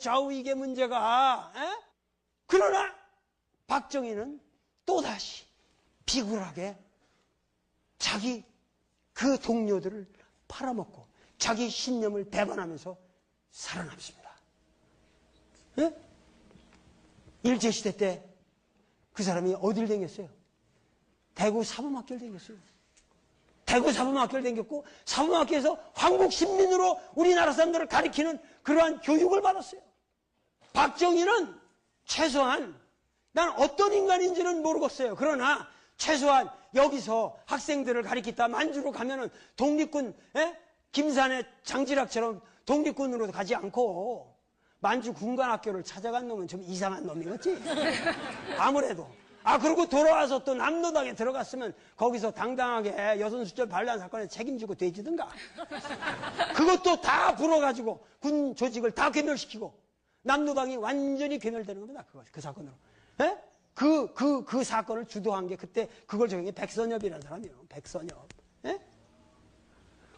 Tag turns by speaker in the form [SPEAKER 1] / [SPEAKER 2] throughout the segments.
[SPEAKER 1] 좌우 이게 문제가. 그러나 박정희는 또다시 비굴하게 자기 그 동료들을 팔아먹고 자기 신념을 배반하면서 살아남습니다. 일제시대 때 그 사람이 어딜 댕겼어요? 대구 사범학교를 댕겼어요. 대구 사범학교를 댕겼고 사범학교에서 황국신민으로 우리나라 사람들을 가리키는 그러한 교육을 받았어요. 박정희는 최소한 난 어떤 인간인지는 모르겠어요. 그러나 최소한 여기서 학생들을 가리키다 만주로 가면은 독립군 김산의 장지락처럼 독립군으로 가지 않고 만주 군관학교를 찾아간 놈은 좀 이상한 놈이겠지. 아무래도. 그리고 돌아와서 또 남로당에 들어갔으면 거기서 당당하게 여선수절 반란 사건에 책임지고 되지든가. 그것도 다 불어가지고 군 조직을 다 괴멸시키고 남로당이 완전히 괴멸되는 겁니다. 그 사건으로. 그 사건을 주도한 게 그때 그걸 적용해 백선엽이라는 사람이에요. 백선엽.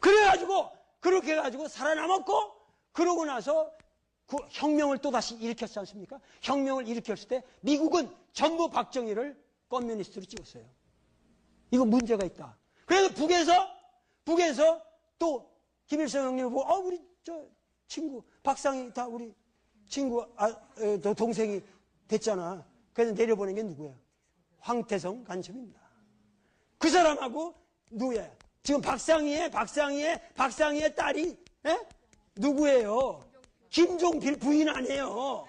[SPEAKER 1] 그래가지고 그렇게 해가지고 살아남았고 그러고 나서 그 혁명을 또다시 일으켰지 않습니까? 혁명을 일으켰을 때 미국은 전부 박정희를 커뮤니스트로 찍었어요. 이거 문제가 있다. 그래서 북에서 또 김일성 형님을 보고 우리 저 친구 박상희 다 우리 친구 동생이 됐잖아. 그래서 내려보낸 게 누구예요? 황태성 간첩입니다. 그 사람하고 누구예요? 지금 박상희의 딸이 누구예요? 김종필 부인 아니에요.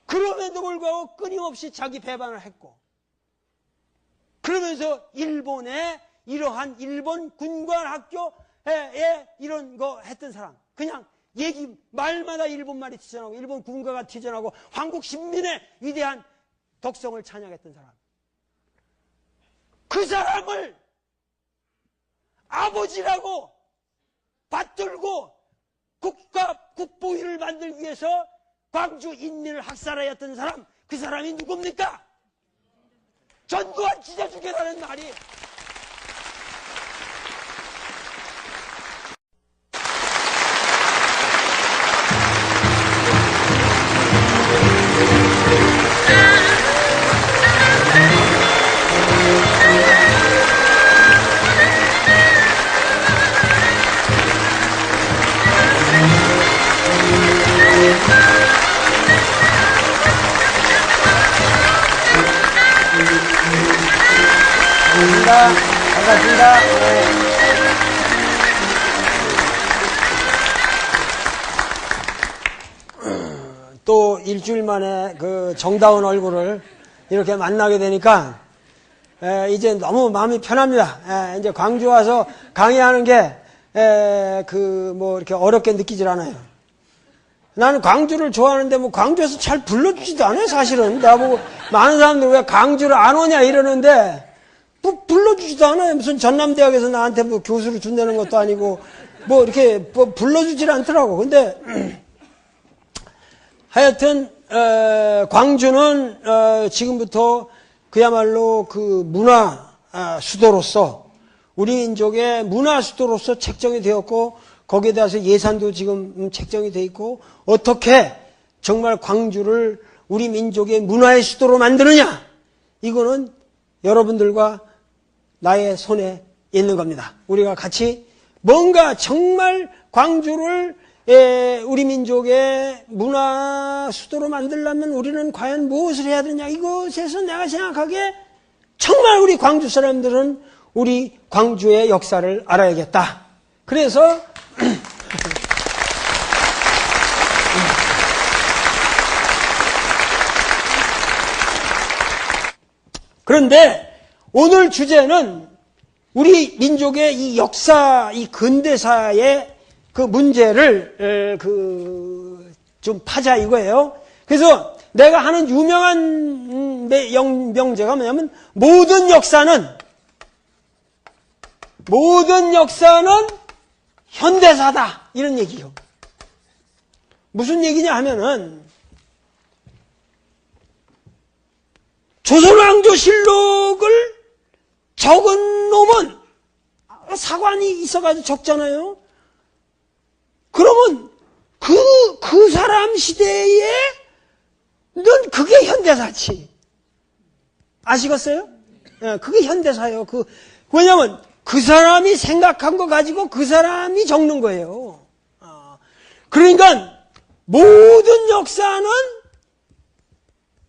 [SPEAKER 1] 그럼에도 불구하고 끊임없이 자기 배반을 했고 그러면서 일본의 이러한 일본 군관학교에 이런 거 했던 사람 그냥 말마다 일본말이 튀어나오고 일본 군가가 튀어나오고 한국 신민의 위대한 덕성을 찬양했던 사람 그 사람을 아버지라고 받들고 국보위를 만들기 위해서 광주 인민을 학살하였던 사람 그 사람이 누굽니까? 전두환 찢어 죽여라는 말이 반갑습니다. 또 일주일 만에 그 정다운 얼굴을 이렇게 만나게 되니까 이제 너무 마음이 편합니다. 이제 광주 와서 강의하는 게 이렇게 어렵게 느끼질 않아요. 나는 광주를 좋아하는데 광주에서 잘 불러주지도 않아요. 사실은 나보고 많은 사람들 왜 광주를 안 오냐 이러는데 불러주지도 않아요. 무슨 전남대학에서 나한테 교수를 준다는 것도 아니고 이렇게 불러주질 않더라고. 근데 하여튼 광주는 지금부터 그야말로 그 문화 수도로서 우리 민족의 문화 수도로서 책정이 되었고 거기에 대해서 예산도 지금 책정이 돼 있고 어떻게 정말 광주를 우리 민족의 문화의 수도로 만드느냐 이거는 여러분들과 나의 손에 있는 겁니다. 우리가 같이 뭔가 정말 광주를 우리 민족의 문화 수도로 만들려면 우리는 과연 무엇을 해야 되냐 이것에서 내가 생각하기에 정말 우리 광주 사람들은 우리 광주의 역사를 알아야겠다. 그래서 그런데 오늘 주제는 우리 민족의 이 역사, 이 근대사의 그 문제를 좀 파자 이거예요. 그래서 내가 하는 유명한 명제가 뭐냐면 모든 역사는 현대사다 이런 얘기요. 무슨 얘기냐 하면은 조선왕조실록을 적은 놈은 사관이 있어가지고 적잖아요. 그러면 그 사람 시대에 넌 그게 현대사지. 아시겠어요? 예, 그게 현대사예요. 왜냐면 그 사람이 생각한 거 가지고 그 사람이 적는 거예요. 그러니까 모든 역사는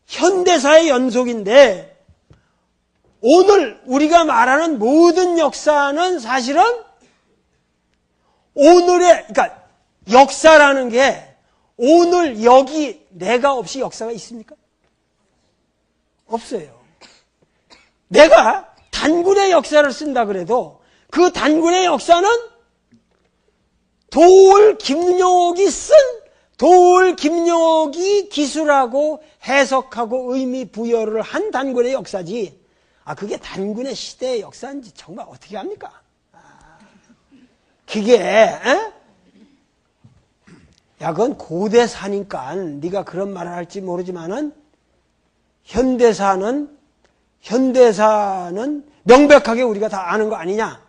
[SPEAKER 1] 현대사의 연속인데 오늘 우리가 말하는 모든 역사는 사실은 그러니까 역사라는 게 오늘 여기 내가 없이 역사가 있습니까? 없어요. 내가 단군의 역사를 쓴다 그래도 그 단군의 역사는 김용옥이 기술하고 해석하고 의미 부여를 한 단군의 역사지. 그게 단군의 시대의 역사인지 정말 어떻게 합니까? 그게 그건 고대사니까 네가 그런 말을 할지 모르지만은 현대사는 명백하게 우리가 다 아는 거 아니냐?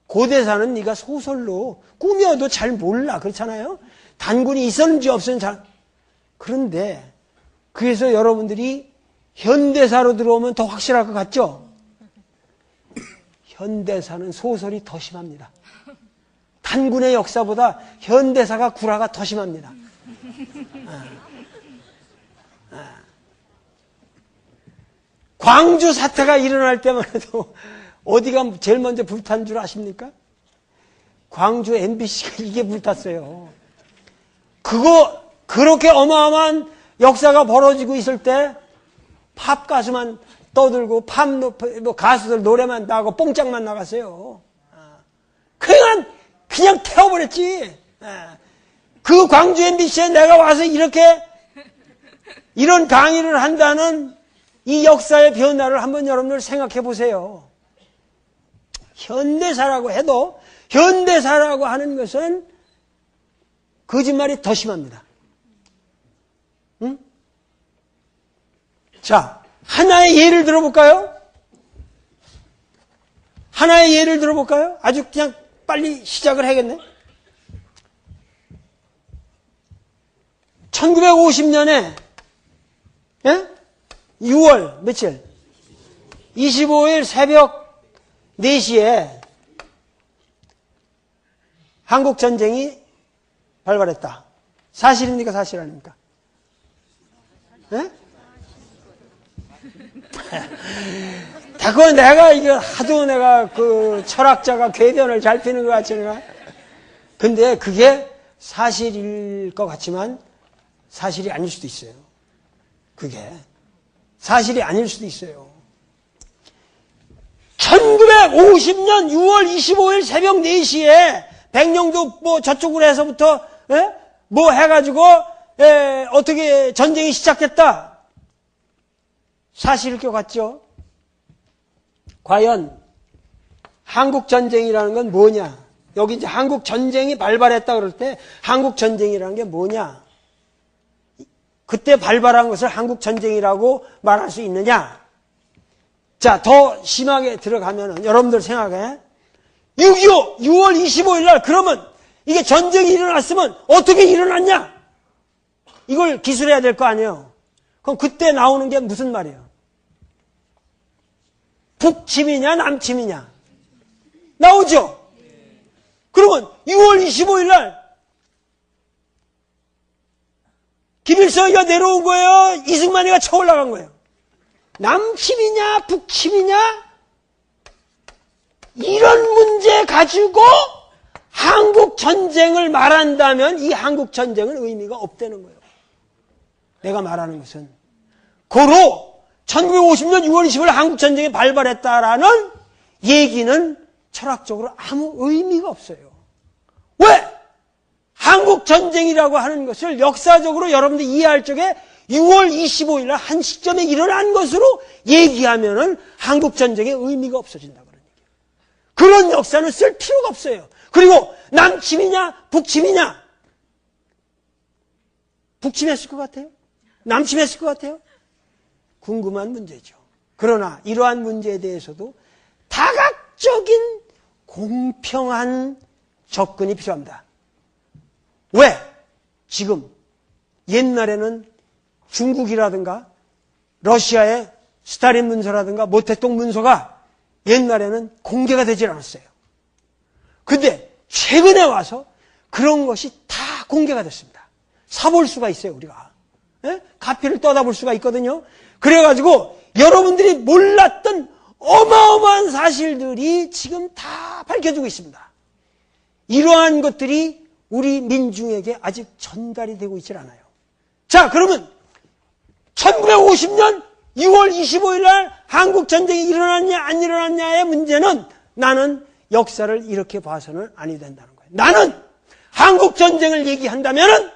[SPEAKER 1] 고대사는 네가 소설로 꾸며도 잘 몰라. 그렇잖아요? 단군이 있었는지 없었는지 그런데 그래서 여러분들이 현대사로 들어오면 더 확실할 것 같죠? 현대사는 소설이 더 심합니다. 단군의 역사보다 현대사가 구라가 더 심합니다. 광주 사태가 일어날 때만 해도 어디가 제일 먼저 불탄 줄 아십니까? 광주 MBC가 이게 불탔어요. 그렇게 어마어마한 역사가 벌어지고 있을 때 팝 가수만 떠들고 가수들 노래만 나가고 뽕짝만 나갔어요. 그냥 태워버렸지. 그 광주 MBC에 내가 와서 이런 강의를 한다는 이 역사의 변화를 한번 여러분들 생각해 보세요. 현대사라고 해도 현대사라고 하는 것은 거짓말이 더 심합니다. 응? 자, 하나의 예를 들어볼까요? 아주 그냥 빨리 시작을 해야겠네. 1950년에 6월 며칠? 25일 새벽 4시에 한국전쟁이 발발했다. 사실입니까? 사실 아닙니까? 자꾸 하도 내가 그 철학자가 궤변을 잘 피는 것 같지, 내가. 근데 그게 사실일 것 같지만 사실이 아닐 수도 있어요. 그게. 사실이 아닐 수도 있어요. 1950년 6월 25일 새벽 4시에 백령도 저쪽으로 해서부터 해가지고 어떻게 전쟁이 시작됐다. 사실일 것 같죠? 과연 한국전쟁이라는 건 뭐냐? 여기 이제 한국전쟁이 발발했다 그럴 때 한국전쟁이라는 게 뭐냐? 그때 발발한 것을 한국전쟁이라고 말할 수 있느냐? 자, 더 심하게 들어가면은 여러분들 생각해. 6.25 6월 25일 날 그러면 이게 전쟁이 일어났으면 어떻게 일어났냐? 이걸 기술해야 될 거 아니에요. 그럼 그때 나오는 게 무슨 말이에요? 북침이냐 남침이냐? 나오죠? 그러면 6월 25일 날 김일성이가 내려온 거예요? 이승만이가 쳐 올라간 거예요? 남침이냐 북침이냐? 이런 문제 가지고 한국전쟁을 말한다면 이 한국전쟁은 의미가 없다는 거예요. 내가 말하는 것은 고로 1950년 6월 20일 한국전쟁이 발발했다라는 얘기는 철학적으로 아무 의미가 없어요. 왜? 한국전쟁이라고 하는 것을 역사적으로 여러분들이 이해할 적에 6월 25일 날 한 시점에 일어난 것으로 얘기하면은 한국전쟁의 의미가 없어진다 그런 얘기예요. 그런 역사는 쓸 필요가 없어요. 그리고 남침이냐 북침이냐? 북침했을 것 같아요? 남침했을 것 같아요? 궁금한 문제죠. 그러나 이러한 문제에 대해서도 다각적인 공평한 접근이 필요합니다. 왜? 지금 옛날에는 중국이라든가 러시아의 스탈린 문서라든가 모택동 문서가 옛날에는 공개가 되질 않았어요. 근데 최근에 와서 그런 것이 다 공개가 됐습니다. 사볼 수가 있어요, 우리가. 예? 카피를 떠다볼 수가 있거든요. 그래가지고 여러분들이 몰랐던 어마어마한 사실들이 지금 다 밝혀지고 있습니다. 이러한 것들이 우리 민중에게 아직 전달이 되고 있질 않아요. 자, 그러면 1950년 6월 25일 날 한국 전쟁이 일어났냐 안 일어났냐의 문제는 나는 역사를 이렇게 봐서는 아니 된다는 거예요. 나는 한국 전쟁을 얘기한다면은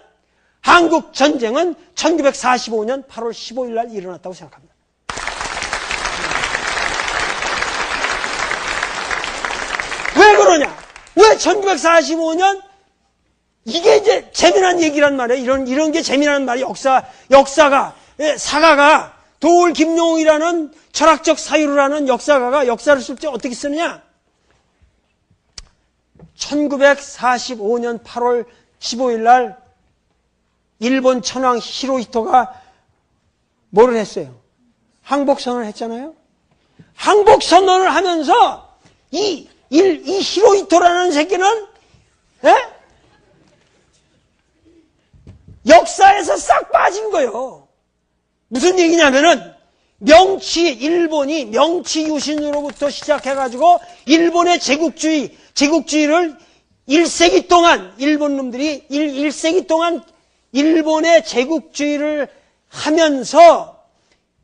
[SPEAKER 1] 한국 전쟁은 1945년 8월 15일 날 일어났다고 생각합니다. 왜 그러냐? 왜 1945년? 이게 이제 재미난 얘기란 말이에요. 이런 게 재미난 말이에요. 역사가, 사가가, 도울 김용이라는 철학적 사유를 하는 역사가가 역사를 쓸 때 어떻게 쓰느냐? 1945년 8월 15일 날 일본 천황 히로히토가 뭐를 했어요? 항복선언을 했잖아요? 항복선언을 하면서 이 히로히토라는 새끼는 역사에서 싹 빠진 거예요. 무슨 얘기냐면은 일본이 명치 유신으로부터 시작해가지고 일본의 제국주의를 1세기 동안 일본 놈들이 1세기 동안 일본의 제국주의를 하면서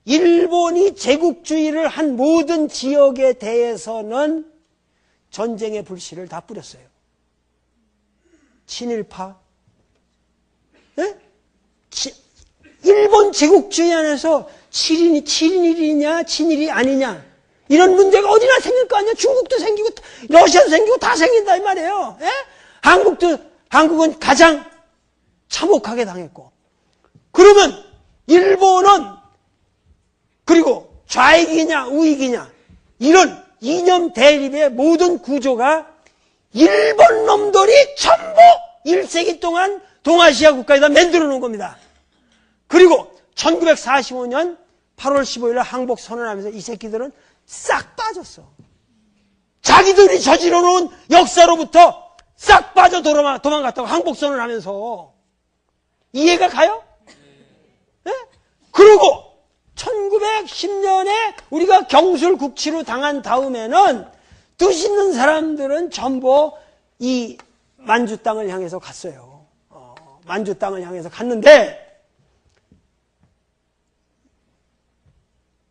[SPEAKER 1] 일본이 제국주의를 한 모든 지역에 대해서는 전쟁의 불씨를 다 뿌렸어요. 친일파. 네? 일본 제국주의 안에서 친일이냐 친일이 아니냐 이런 문제가 어디나 생길 거 아니야. 중국도 생기고 러시아도 생기고 다 생긴다 이 말이에요. 예? 한국은 가장 참혹하게 당했고, 그러면 일본은 그리고 좌익이냐 우익이냐 이런 이념 대립의 모든 구조가 일본 놈들이 전부 1세기 동안 동아시아 국가에다 만들어 놓은 겁니다. 그리고 1945년 8월 15일 날 항복 선언하면서 이 새끼들은 싹 빠졌어. 자기들이 저질러 놓은 역사로부터 싹 빠져 도망갔다고 항복 선언하면서. 이해가 가요? 네? 그리고 1910년에 우리가 경술국치로 당한 다음에는 뜻 있는 사람들은 전부 이 만주 땅을 향해서 갔어요. 만주 땅을 향해서 갔는데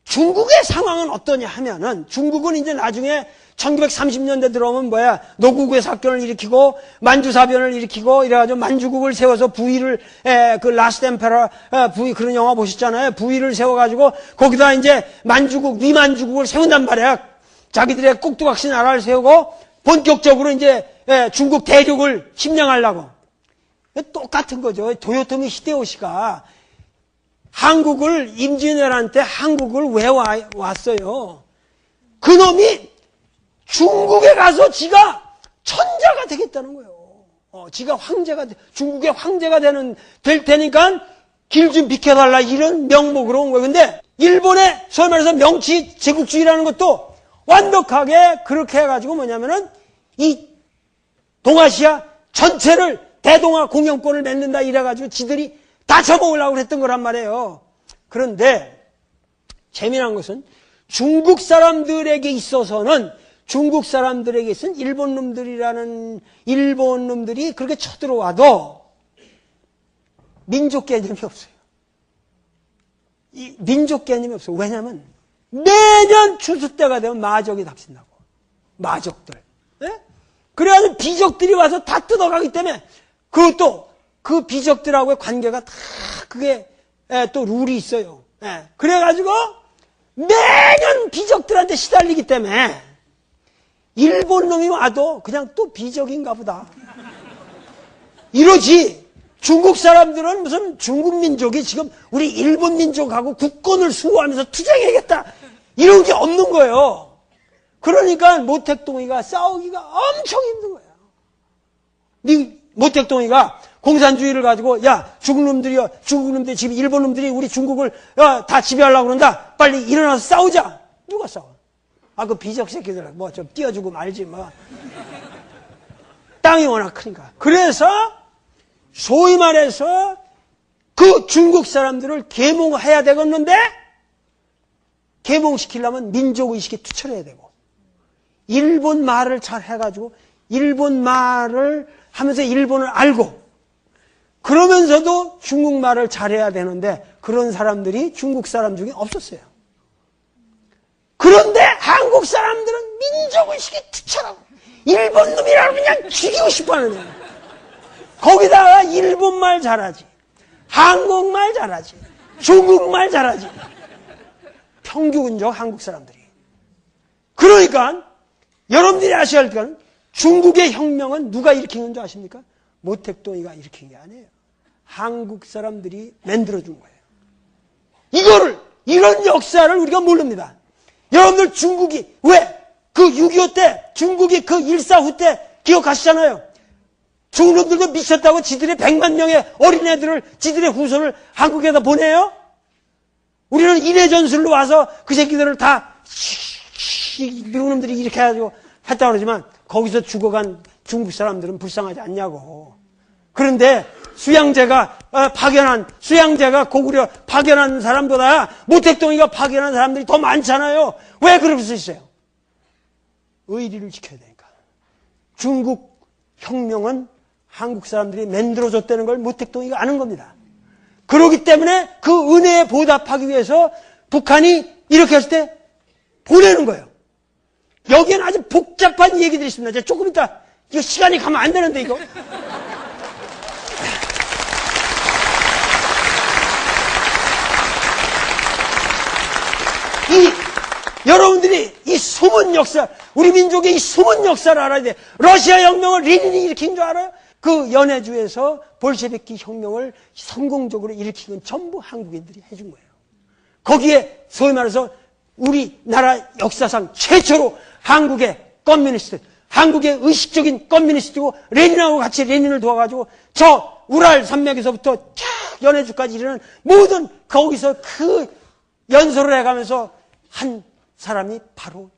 [SPEAKER 1] 중국의 상황은 어떠냐 하면은, 중국은 이제 나중에 1930년대 들어오면 노구구의 사건을 일으키고 만주사변을 일으키고 이래가지고 만주국을 세워서 부위를 그 라스트 엠페러 부위, 그런 영화 보셨잖아요. 부위를 세워가지고 거기다 이제 만주국, 위만주국을 세운단 말이야. 자기들의 꼭두각시 나라를 세우고 본격적으로 이제 중국 대륙을 침략하려고. 똑같은 거죠. 도요토미 히데요시가 한국을, 임진왜란때 한국을 왜 왔어요? 그놈이 중국에 가서 지가 천자가 되겠다는 거예요. 지가 중국의 황제가 될 테니까 길 좀 비켜달라, 이런 명목으로 온 거예요. 근데 일본의 소위 말해서 명치 제국주의라는 것도 완벽하게 그렇게 해가지고 뭐냐면은 이 동아시아 전체를 대동아 공영권을 맺는다 이래가지고 지들이 다 쳐먹으려고 했던 거란 말이에요. 그런데 재미난 것은 중국 사람들에게 있어서는 일본 놈들이 그렇게 쳐들어와도 민족 개념이 없어요. 민족 개념이 없어요. 왜냐하면 매년 추수 때가 되면 마적이 닥친다고. 마적들. 네? 그래가지고 비적들이 와서 다 뜯어가기 때문에 그것도 그 비적들하고의 관계가 다 그게 또 룰이 있어요. 그래가지고 매년 비적들한테 시달리기 때문에 일본 놈이 와도 그냥 또 비적인가 보다. 이러지. 중국 사람들은 무슨 중국 민족이 지금 우리 일본 민족하고 국권을 수호하면서 투쟁해야겠다, 이런 게 없는 거예요. 그러니까 모택동이가 싸우기가 엄청 힘든 거예요. 모택동이가 공산주의를 가지고 야 중국 놈들이 지금 일본 놈들이 우리 중국을 다 지배하려고 그런다. 빨리 일어나서 싸우자. 누가 싸워? 그 비적 새끼들 뭐 좀 띄워주고 말지 뭐. 땅이 워낙 크니까. 그래서 소위 말해서 그 중국 사람들을 계몽해야 되겠는데 계몽시키려면 민족의식이 투철해야 되고 일본 말을 잘 해가지고 일본 말을 하면서 일본을 알고 그러면서도 중국말을 잘해야 되는데 그런 사람들이 중국 사람 중에 없었어요. 그런데 한국 사람들은 민족의식이 투철하고 일본 놈이라고 그냥 죽이고 싶어하는 거예요. 거기다가 일본말 잘하지, 한국말 잘하지, 중국말 잘하지. 평균적 한국 사람들이. 그러니까 여러분들이 아셔야 할 건 중국의 혁명은 누가 일으킨 줄 아십니까? 모택동이가 일으킨 게 아니에요. 한국 사람들이 만들어준 거예요. 이런 역사를 우리가 모릅니다. 여러분들 중국이 왜 그 6.25 때 중국이 그 1.4후 때 기억하시잖아요. 중국놈들도 미쳤다고 지들의 100만 명의 어린애들을 지들의 후손을 한국에다 보내요? 우리는 인해 전술로 와서 그 새끼들을 다 미국 놈들이 이렇게 해가지고 했다 그러지만 거기서 죽어간 중국 사람들은 불쌍하지 않냐고. 그런데 수양제가 고구려 파견한 사람보다 모택동이가 파견한 사람들이 더 많잖아요. 왜 그럴 수 있어요? 의리를 지켜야 되니까. 중국 혁명은 한국 사람들이 만들어줬다는 걸 모택동이가 아는 겁니다. 그렇기 때문에 그 은혜에 보답하기 위해서 북한이 이렇게 했을 때 보내는 거예요. 여기에는 아주 복잡한 얘기들이 있습니다. 제가 조금 이따 이거 시간이 가면 안 되는데 이거. 여러분들이 이 숨은 역사, 우리 민족의 이 숨은 역사를 알아야 돼. 러시아 혁명을 레닌이 일으킨 줄 알아요? 그 연해주에서 볼셰비키 혁명을 성공적으로 일으킨 건 전부 한국인들이 해준 거예요. 거기에 소위 말해서 우리나라 역사상 최초로 한국의 커뮤니스트, 한국의 의식적인 커뮤니스트고 레닌하고 같이 레닌을 도와가지고 저 우랄 산맥에서부터 쫙 연해주까지 이르는 모든 거기서 그 연설을 해가면서 한 사람이 바로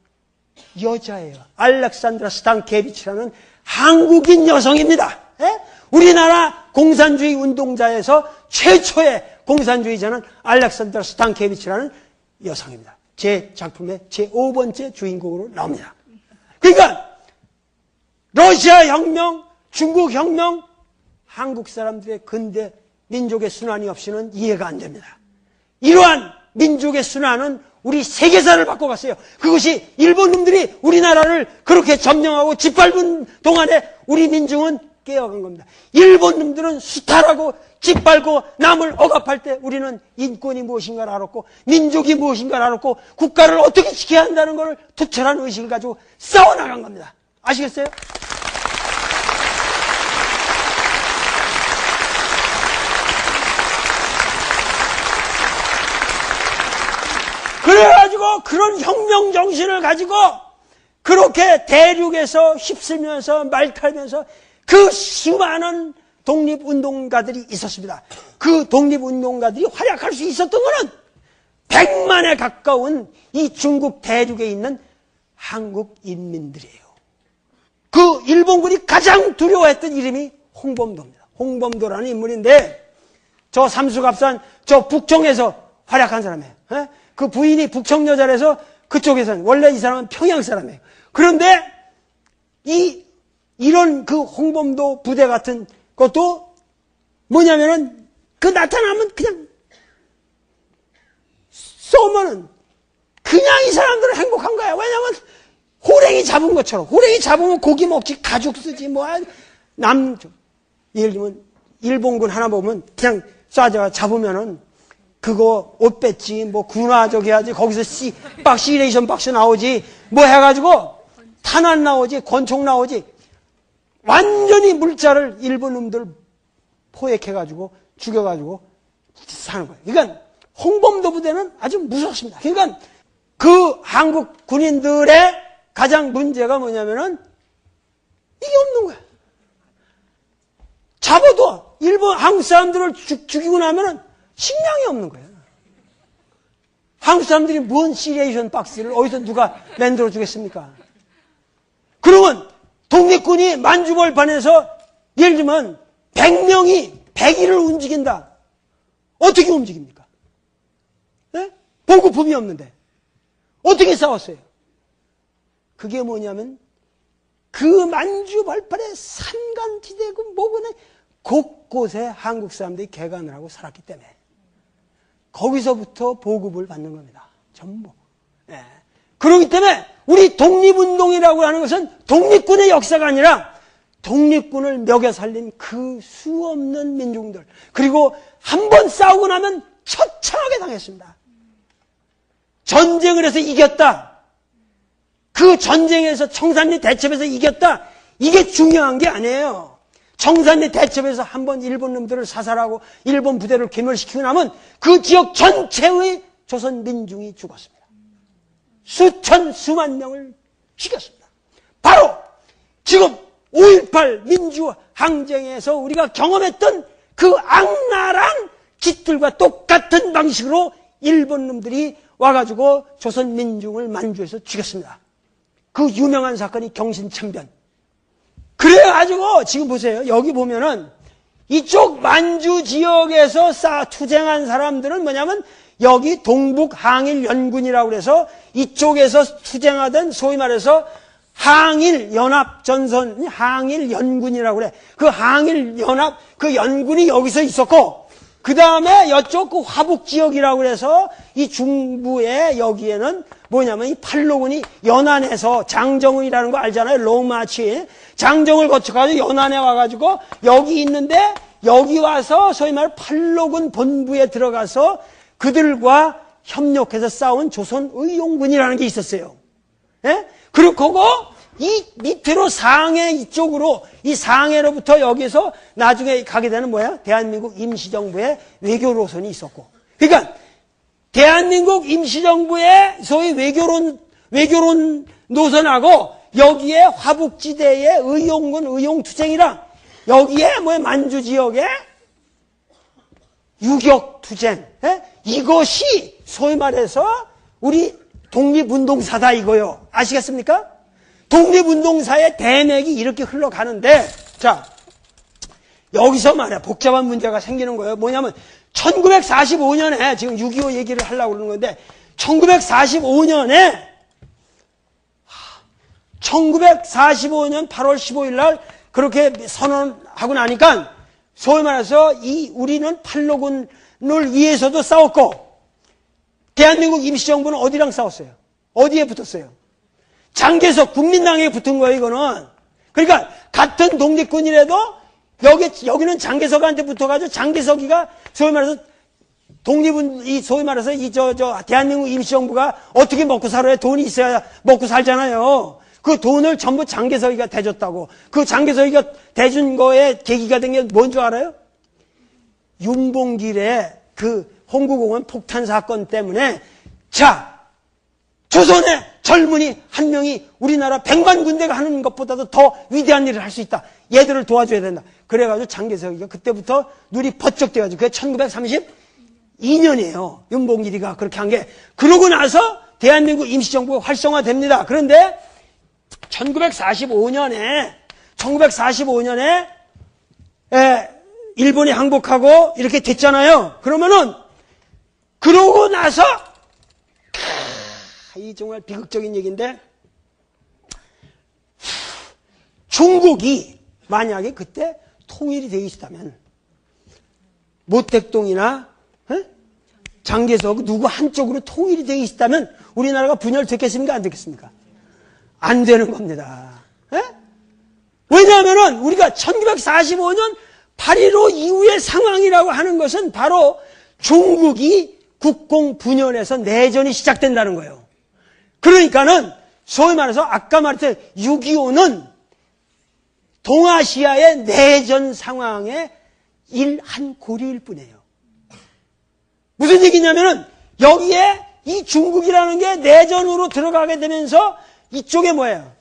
[SPEAKER 1] 여자예요. 알렉산드라 스탄케비치라는 한국인 여성입니다. 예? 우리나라 공산주의 운동자에서 최초의 공산주의자는 알렉산드라 스탄케비치라는 여성입니다. 제 작품의 제5번째 주인공으로 나옵니다. 그러니까 러시아 혁명, 중국 혁명, 한국 사람들의 근대 민족의 순환이 없이는 이해가 안 됩니다. 이러한 민족의 순환은 우리 세계사를 바꿔갔어요. 그것이 일본 놈들이 우리나라를 그렇게 점령하고 짓밟은 동안에 우리 민중은 깨어간 겁니다. 일본 놈들은 수탈하고 짓밟고 남을 억압할 때 우리는 인권이 무엇인가를 알았고 민족이 무엇인가를 알았고 국가를 어떻게 지켜야 한다는 것을 투철한 의식을 가지고 싸워나간 겁니다. 아시겠어요? 그래가지고 그런 혁명 정신을 가지고 그렇게 대륙에서 휩쓸면서 말 탈면서 그 수많은 독립운동가들이 있었습니다. 그 독립운동가들이 활약할 수 있었던 것은 100만에 가까운 이 중국 대륙에 있는 한국 인민들이에요. 그 일본군이 가장 두려워했던 이름이 홍범도입니다. 홍범도라는 인물인데 저 삼수갑산 저 북청에서 활약한 사람이에요. 그 부인이 북청 여자라서 그쪽에서는 원래 이 사람은 평양 사람이에요. 그런데 이런 그 홍범도 부대 같은 것도 뭐냐면은 그 나타나면 그냥 쏘면은 그냥 이 사람들은 행복한 거야. 왜냐면 호랭이 잡은 것처럼 호랭이 잡으면 고기 먹지 가죽 쓰지 뭐 예를 들면 일본군 하나 보면 그냥 잡으면은 그거 옷 뺐지 뭐 군화 저기 하지 거기서 시레이션 박스 나오지 뭐 해가지고 탄환 나오지 권총 나오지 완전히 물자를 일본 놈들 포획해가지고 죽여가지고 사는 거예요. 그러니까 홍범도 부대는 아주 무섭습니다. 그러니까 그 한국 군인들의 가장 문제가 뭐냐면은 이게 없는 거야. 잡아도 일본 한국 사람들을 죽이고 나면은 식량이 없는 거예요. 한국 사람들이 뭔 시리에이션 박스를 어디서 누가 만들어 주겠습니까? 그러면 독립군이 만주벌판에서 예를 들면 100명이 100일을 움직인다. 어떻게 움직입니까? 네? 보급품이 없는데 어떻게 싸웠어요? 그게 뭐냐면 그 만주벌판의 산간지대고 뭐고는 곳곳에 한국 사람들이 개간을 하고 살았기 때문에 거기서부터 보급을 받는 겁니다. 전부. 예. 그렇기 때문에 우리 독립운동이라고 하는 것은 독립군의 역사가 아니라 독립군을 먹여 살린 그 수없는 민중들, 그리고 한 번 싸우고 나면 처참하게 당했습니다. 전쟁을 해서 이겼다. 그 전쟁에서 청산리 대첩에서 이겼다. 이게 중요한 게 아니에요. 청산리 대첩에서 한번 일본 놈들을 사살하고 일본 부대를 괴멸시키고 나면 그 지역 전체의 조선 민중이 죽었습니다. 수천 수만 명을 죽였습니다. 바로 지금 5.18 민주항쟁에서 우리가 경험했던 그 악랄한 짓들과 똑같은 방식으로 일본 놈들이 와가지고 조선 민중을 만주에서 죽였습니다. 그 유명한 사건이 경신참변. 그래가지고 지금 보세요. 여기 보면은 이쪽 만주 지역에서 투쟁한 사람들은 뭐냐면 여기 동북항일연군이라고 그래서 이쪽에서 투쟁하던 소위 말해서 항일연합전선, 항일연군이라고 그래. 그 항일연합, 그 연군이 여기서 있었고, 그 다음에 이쪽 그 화북지역이라고 그래서 이 중부에 여기에는 뭐냐면 이 팔로군이 연안에서 장정이라는 거 알잖아요. 롱마치. 장정을 거쳐가지고 연안에 와가지고 여기 있는데 여기 와서 소위 말해 팔로군 본부에 들어가서 그들과 협력해서 싸운 조선의용군이라는 게 있었어요. 예? 그리고 그거 이 밑으로 상해 이쪽으로 이 상해로부터 여기서 나중에 가게 되는 뭐야? 대한민국 임시정부의 외교 노선이 있었고. 그러니까 대한민국 임시정부의 소위 외교론 노선하고 여기에 화북지대의 의용군 의용투쟁이랑 여기에 뭐 만주 지역의 유격투쟁, 예? 이것이 소위 말해서 우리 독립운동사다 이거요. 아시겠습니까? 독립운동사의 대맥이 이렇게 흘러가는데, 자, 여기서 말이야, 복잡한 문제가 생기는 거예요. 뭐냐면, 1945년에, 지금 6.25 얘기를 하려고 그러는 건데, 1945년에, 1945년 8월 15일 날, 그렇게 선언하고 나니까, 소위 말해서, 우리는 팔로군을 위해서도 싸웠고, 대한민국 임시정부는 어디랑 싸웠어요? 어디에 붙었어요? 장개석, 국민당에 붙은 거예요, 이거는. 그러니까, 같은 독립군이라도, 여기는 장개석한테 붙어가지고, 장개석이가, 소위 말해서, 소위 말해서, 대한민국 임시정부가 어떻게 먹고 살아야 돈이 있어야 먹고 살잖아요. 그 돈을 전부 장개석이가 대줬다고. 그 장개석이가 대준 거에 계기가 된 게 뭔 줄 알아요? 윤봉길의 그 홍구공원 폭탄 사건 때문에, 자, 조선의 젊은이 한 명이 우리나라 100만 군대가 하는 것보다도 더 위대한 일을 할 수 있다. 얘들을 도와줘야 된다. 그래가지고 장개석이가 그때부터 눈이 번쩍 돼가지고 그게 1932년이에요. 윤봉길이가 그렇게 한 게. 그러고 나서 대한민국 임시정부가 활성화됩니다. 그런데 1945년에 일본이 항복하고 이렇게 됐잖아요. 그러면은 그러고 나서 이 정말 비극적인 얘기인데, 중국이 만약에 그때 통일이 되어 있었다면 모택동이나 장개석 누구 한쪽으로 통일이 되어 있었다면 우리나라가 분열됐겠습니까? 안 됐겠습니까? 안 되는 겁니다. 왜냐하면 우리가 1945년 8.15 이후의 상황이라고 하는 것은 바로 중국이 국공 분열해서 내전이 시작된다는 거예요. 그러니까는 소위 말해서 아까 말했던 6.25는 동아시아의 내전 상황의 한 고리일 뿐이에요. 무슨 얘기냐면은 여기에 이 중국이라는 게 내전으로 들어가게 되면서 이쪽에 뭐예요?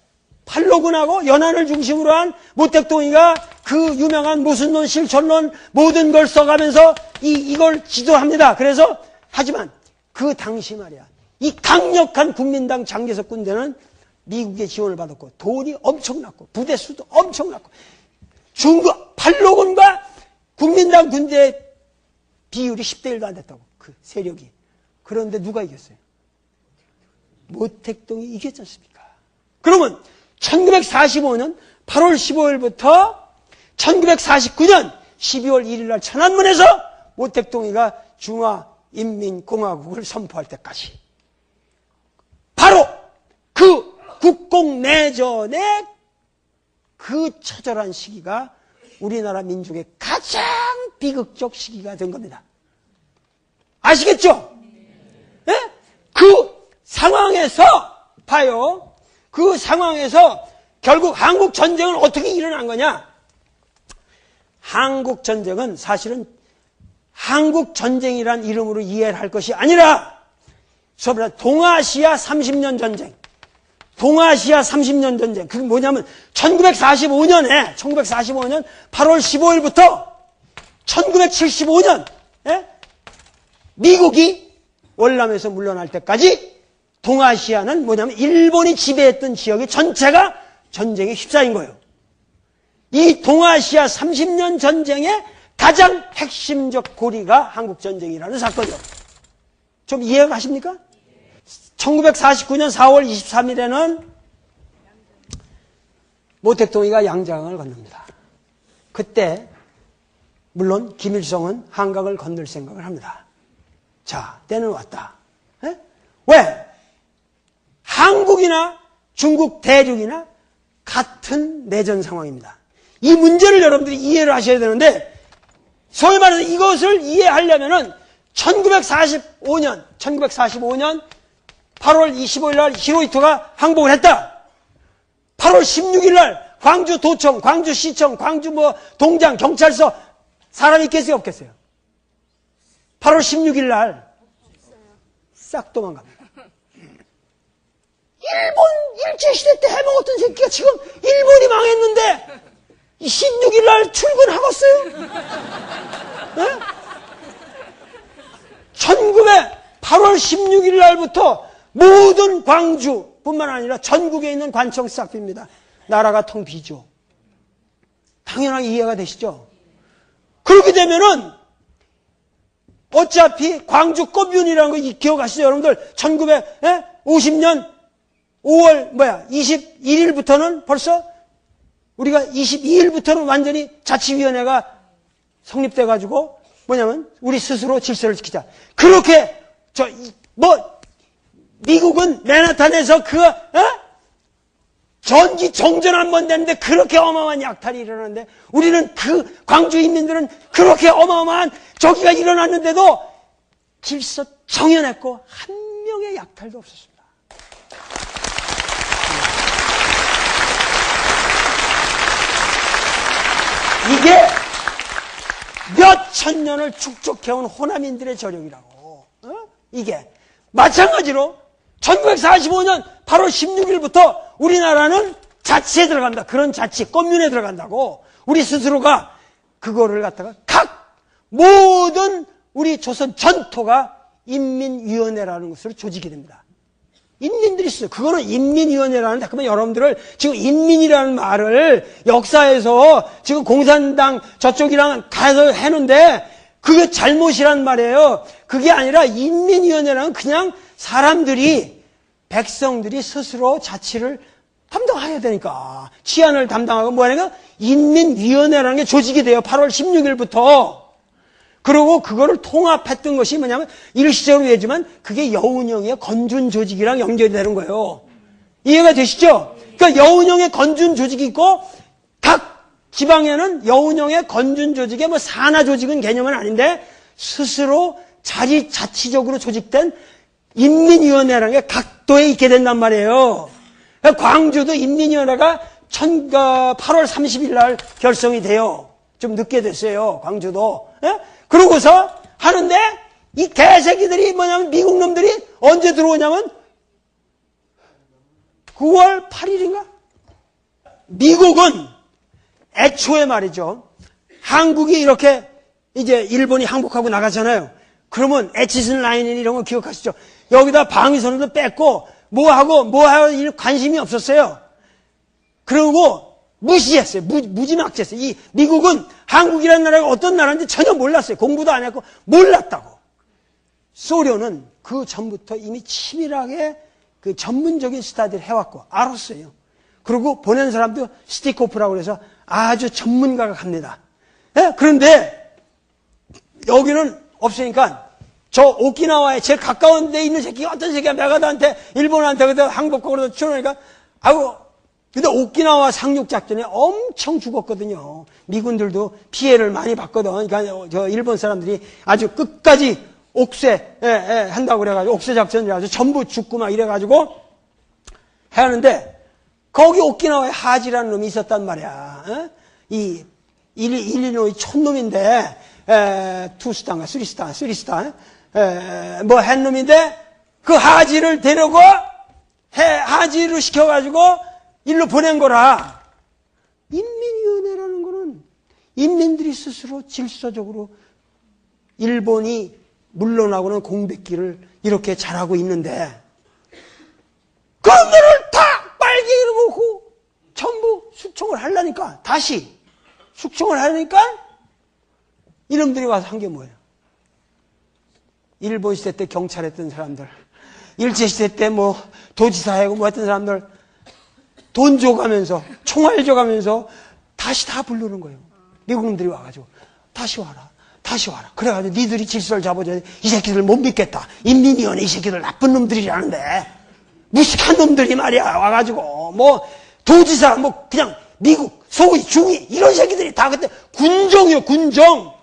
[SPEAKER 1] 팔로군하고 연안을 중심으로 한 모택동이가 그 유명한 모순론, 실존론 모든 걸 써가면서 이걸 지도합니다. 그래서 하지만 그 당시 말이야, 이 강력한 국민당 장개석 군대는 미국의 지원을 받았고 돈이 엄청났고 부대 수도 엄청났고 중국 팔로군과 국민당 군대의 비율이 10대 1도 안 됐다고, 그 세력이. 그런데 누가 이겼어요? 모택동이 이겼지 않습니까? 그러면 1945년 8월 15일부터 1949년 12월 1일 날 천안문에서 모택동이가 중화인민공화국을 선포할 때까지 바로 그 국공내전의 그 처절한 시기가 우리나라 민족의 가장 비극적 시기가 된 겁니다. 아시겠죠? 네? 그 상황에서 봐요. 그 상황에서 결국 한국전쟁은 어떻게 일어난 거냐? 한국전쟁은 사실은 한국전쟁이란 이름으로 이해를 할 것이 아니라 동아시아 30년 전쟁. 동아시아 30년 전쟁. 그게 뭐냐면 1945년 8월 15일부터 1975년 미국이 월남에서 물러날 때까지 동아시아는 뭐냐면 일본이 지배했던 지역의 전체가 전쟁에 휩싸인 거예요. 이 동아시아 30년 전쟁의 가장 핵심적 고리가 한국전쟁이라는 사건이요. 좀 이해가 가십니까? 1949년 4월 23일에는 모택동이가 양장을 건넙니다. 그때 물론 김일성은 한강을 건널 생각을 합니다. 자, 때는 왔다. 에? 왜? 한국이나 중국 대륙이나 같은 내전 상황입니다. 이 문제를 여러분들이 이해를 하셔야 되는데, 소위 말해서 이것을 이해하려면은 1945년 8월 25일 날 히로히토가 항복을 했다. 8월 16일 날 광주 도청, 광주 시청, 광주 동장, 경찰서 사람이 있겠어요, 없겠어요? 8월 16일 날 싹 도망갑니다. 일본 일제시대 때 해먹었던 새끼가 지금 일본이 망했는데 16일 날 출근하겠어요? 네? 8월 16일 날부터 모든 광주뿐만 아니라 전국에 있는 관청 싹 빕니다. 나라가 텅 비죠. 당연하게 이해가 되시죠? 그렇게 되면은 어차피 광주 꽃윤이라는 거 기억하시죠? 여러분들 1950년 5월 21일부터는 벌써 우리가 22일부터는 완전히 자치위원회가 성립돼가지고 뭐냐면 우리 스스로 질서를 지키자. 그렇게 미국은 맨하탄에서 전기 정전 한 번 됐는데 그렇게 어마어마한 약탈이 일어났는데 우리는 그 광주 인민들은 그렇게 어마어마한 저기가 일어났는데도 질서 정연했고 한 명의 약탈도 없었습니다. 이게 몇천 년을 축적해온 호남인들의 저력이라고. 이게 마찬가지로 1945년 8월 16일부터 우리나라는 자치에 들어간다. 그런 자치, 껌윤에 들어간다고. 우리 스스로가 그거를 갖다가 각 모든 우리 조선 전토가 인민위원회라는 것으로 조직이 됩니다. 인민들이 있어요. 그거는 인민위원회라는데, 그러면 여러분들을 지금 인민이라는 말을 역사에서 지금 공산당 저쪽이랑 가서 해놓는데 그게 잘못이란 말이에요. 그게 아니라 인민위원회라는 그냥 사람들이, 백성들이 스스로 자치를 담당해야 되니까 치안을 담당하고 뭐하니까 인민위원회라는 게 조직이 돼요. 8월 16일부터. 그리고 그거를 통합했던 것이 뭐냐면 일시적으로 얘기지만 그게 여운형의 건준 조직이랑 연결이 되는 거예요. 이해가 되시죠? 그러니까 여운형의 건준 조직이 있고 각 지방에는 여운형의 건준 조직의 산하 조직은 개념은 아닌데 스스로 자치적으로 조직된 인민위원회라는 게 각도에 있게 된단 말이에요. 그러니까 광주도 인민위원회가 8월 30일 날 결성이 돼요. 좀 늦게 됐어요. 광주도. 예? 그러고서 하는데 이 개새끼들이 뭐냐면 미국 놈들이 언제 들어오냐면 9월 8일인가? 미국은 애초에 말이죠. 한국이 이렇게 이제 일본이 항복하고 나가잖아요. 그러면 에치슨 라인 이런 거 기억하시죠? 여기다 방위선도 뺐고 뭐 할 관심이 없었어요. 그리고 무시했어요. 무지막지했어요. 이 미국은 한국이라는 나라가 어떤 나라인지 전혀 몰랐어요. 공부도 안 했고 몰랐다고. 소련은 그 전부터 이미 치밀하게 그 전문적인 스타디를 해왔고 알았어요. 그리고 보낸 사람도 스티코프라고 해서 아주 전문가가 갑니다. 네? 그런데 여기는 없으니까 저 오키나와에 제일 가까운 데 있는 새끼가 어떤 새끼가 메가드한테 일본한테 그때 항복하고 출연하니까 근데 오키나와 상륙작전에 엄청 죽었거든요. 미군들도 피해를 많이 봤거든. 그러니까 저 일본 사람들이 아주 끝까지 옥쇄 한다고 그래가지고 옥쇄 작전이라서 전부 죽고 막 이래가지고 하는데 거기 오키나와에 하지라는 놈이 있었단 말이야. 이 일리노이 촌놈인데 투스타인가 쓰리스타 뭐 한 놈인데 그 하지를 데려고 하지를 시켜가지고 일로 보낸 거라. 인민위원회라는 거는 인민들이 스스로 질서적으로 일본이 물러나고는 공백기를 이렇게 잘하고 있는데 그놈들을 다 빨갱이로 보고 전부 숙청을 하려니까 다시 숙청을 하려니까 이놈들이 와서 한 게 뭐예요? 일본 시대 때 경찰했던 사람들, 일제시대 때 뭐 도지사하고 뭐 했던 사람들 돈 줘가면서 총알 줘가면서 다시 다 부르는 거예요. 미국 놈들이 와가지고 다시 와라. 그래가지고 니들이 질서를 잡아줘야 돼. 이 새끼들 못 믿겠다. 인민위원회 이 새끼들 나쁜 놈들이라는데 무식한 놈들이 말이야 와가지고 뭐 도지사 뭐 그냥 미국 소위 중위 이런 새끼들이 다 그때 군정이요 군정.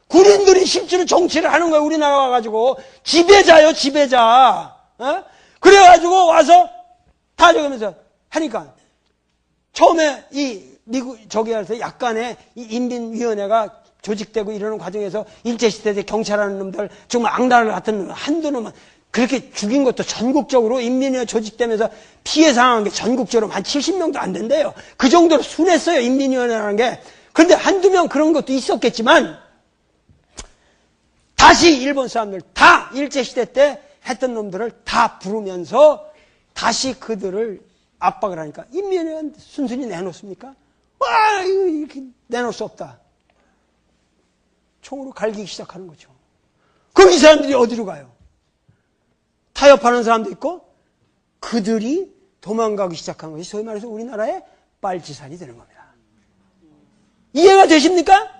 [SPEAKER 1] 군인들이 실제로 정치를 하는 거예요. 우리나라 와가지고 지배자요 지배자. 그래가지고 와서 다 저기면서 하니까 처음에 이 미국 저기에서 약간의 이 인민위원회가 조직되고 이러는 과정에서 일제시대 때 경찰하는 놈들 정말 악랄 같은 놈 한두 놈은 그렇게 죽인 것도 전국적으로 인민위원회 조직되면서 피해 상한 게 전국적으로 한 70명도 안 된대요. 그 정도로 순했어요 인민위원회라는 게. 그런데 한두 명 그런 것도 있었겠지만 다시 일본 사람들 다 일제시대 때 했던 놈들을 다 부르면서 다시 그들을 압박을 하니까 인민위원회는 순순히 내놓습니까? 와 이거 이렇게 내놓을 수 없다. 총으로 갈기기 시작하는 거죠. 그럼 이 사람들이 어디로 가요? 타협하는 사람도 있고 그들이 도망가기 시작한 것이 소위 말해서 우리나라의 빨치산이 되는 겁니다. 이해가 되십니까?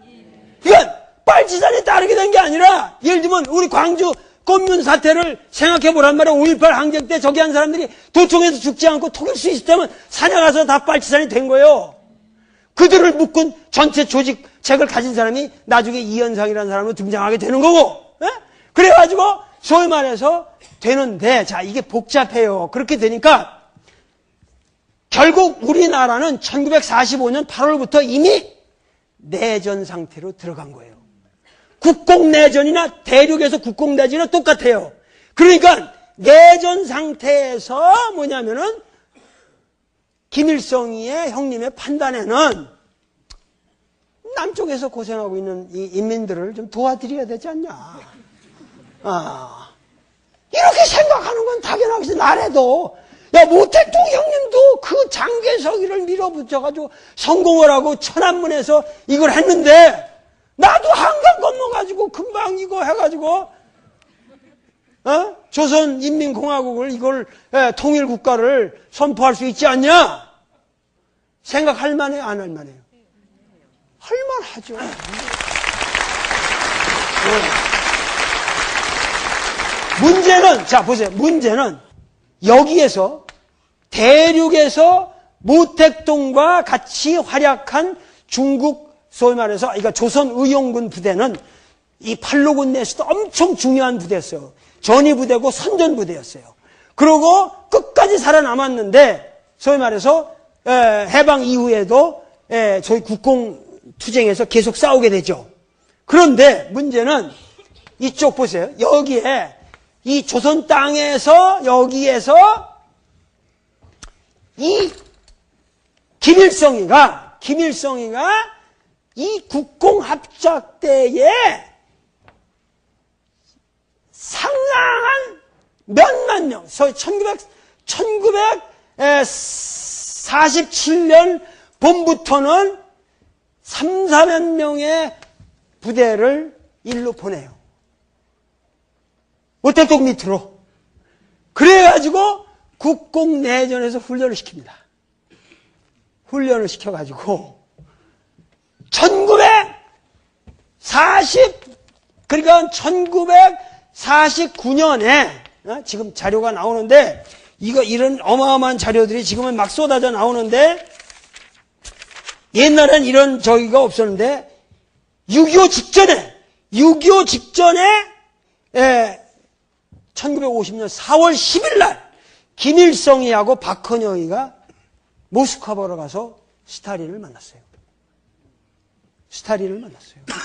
[SPEAKER 1] 그러니까 빨치산에 따르게 된 게 아니라 예를 들면 우리 광주 꽃문 사태를 생각해보란 말이야. 5.18 항쟁 때 저기 한 사람들이 도청에서 죽지 않고 통일 수 있을 때면 사냥가서 다 빨치산이 된 거예요. 그들을 묶은 전체 조직책을 가진 사람이 나중에 이현상이라는 사람으로 등장하게 되는 거고, 그래가지고 소위 말해서 되는데, 자 이게 복잡해요. 그렇게 되니까 결국 우리나라는 1945년 8월부터 이미 내전 상태로 들어간 거예요. 국공내전이나 대륙에서 국공내전이나 똑같아요. 그러니까 내전 상태에서 뭐냐면은 김일성이의 형님의 판단에는 남쪽에서 고생하고 있는 이 인민들을 좀 도와드려야 되지 않냐. 이렇게 생각하는 건 당연하겠지. 나래도 야 모택동 형님도 그 장개석이를 밀어붙여가지고 성공을 하고 천안문에서 이걸 했는데 나도 한강 건너가지고 금방 이거 해가지고 조선인민공화국을 이걸 통일국가를 선포할 수 있지 않냐? 생각할 만해 안 할 만해요? 할 만하죠. 문제는 자 보세요. 문제는 여기에서 대륙에서 모택동과 같이 활약한 중국 소위 말해서 그러니까 조선의용군 부대는 이 팔로군 내에서도 엄청 중요한 부대였어요. 전위부대고 선전부대였어요. 그리고 끝까지 살아남았는데 소위 말해서 해방 이후에도 저희 국공투쟁에서 계속 싸우게 되죠. 그런데 문제는 이쪽 보세요. 여기에 이 조선 땅에서 여기에서 이 김일성이가 김일성이가 이 국공합작 때에 상당한 몇만 명, 소위 1947년 봄부터는 3, 4만 명의 부대를 일로 보내요. 모택동 밑으로. 그래가지고 국공내전에서 훈련을 시킵니다. 훈련을 시켜가지고 1940, 그러니까 1949년에 지금 자료가 나오는데 이런 어마어마한 자료들이 지금은 막 쏟아져 나오는데 옛날엔 이런 저기가 없었는데 6.25 직전에 1950년 4월 10일 날 김일성이하고 박헌영이가 모스크바로 가서 스타린을 만났어요.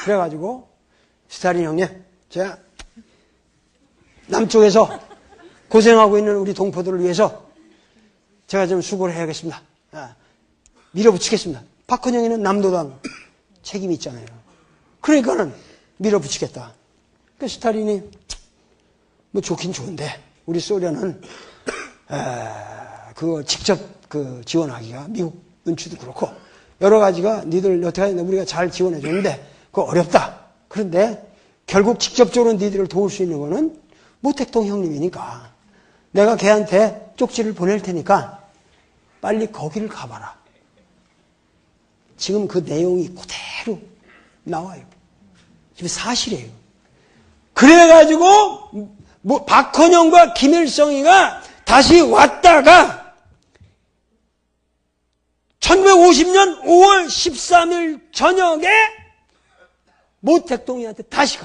[SPEAKER 1] 그래가지고 스타린 형님, 제가 남쪽에서 고생하고 있는 우리 동포들을 위해서 제가 좀 수고를 해야겠습니다. 밀어붙이겠습니다. 박헌영이는 남도당 책임이 있잖아요. 그러니까는 밀어붙이겠다. 그 스타린이 뭐 좋긴 좋은데 우리 소련은 그거 직접 지원하기가 미국 눈치도 그렇고 여러 가지가 니들 여태까지 우리가 잘 지원해 줬는데 그거 어렵다. 그런데 결국 직접적으로 니들을 도울 수 있는 거는 모택동 형님이니까 내가 걔한테 쪽지를 보낼 테니까 빨리 거기를 가봐라. 지금 그 내용이 그대로 나와요. 지금 사실이에요. 그래가지고 박헌영과 김일성이가 다시 왔다가 1950년 5월 13일 저녁에 모택동이한테 다시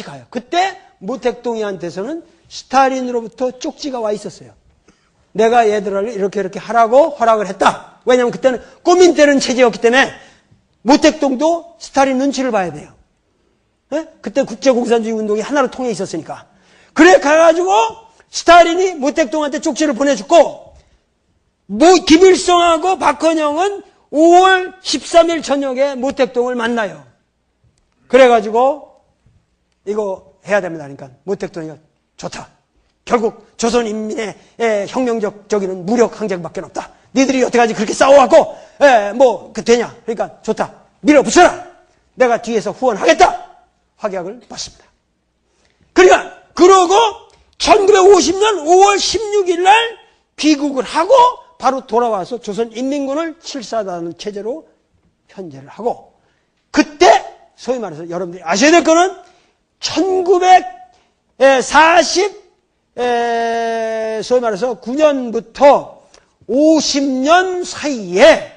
[SPEAKER 1] 가요. 그때 모택동이한테서는 스탈린으로부터 쪽지가 와 있었어요. 내가 얘들을 이렇게 하라고 허락을 했다. 왜냐하면 그때는 꼬민때는 체제였기 때문에 모택동도 스탈린 눈치를 봐야 돼요. 그때 국제공산주의 운동이 하나로 통해 있었으니까. 그래 가가지고 스탈린이 모택동한테 쪽지를 보내줬고 김일성하고 박헌영은 5월 13일 저녁에 모택동을 만나요. 그래가지고 이거 해야 됩니다. 그러니까 모택동이가 좋다. 결국 조선인민의 혁명적 저기는 무력 항쟁밖에 없다. 니들이 여태까지 그렇게 싸워갖고 되냐. 그러니까 좋다. 밀어붙여라. 내가 뒤에서 후원하겠다. 확약을 받습니다. 그러니까 그러고 1950년 5월 16일 날 귀국을 하고 바로 돌아와서 조선인민군을 7사단 체제로 편제를 하고 그때 소위 말해서 여러분들이 아셔야 될 거는 1940 소위 말해서 9년부터 50년 사이에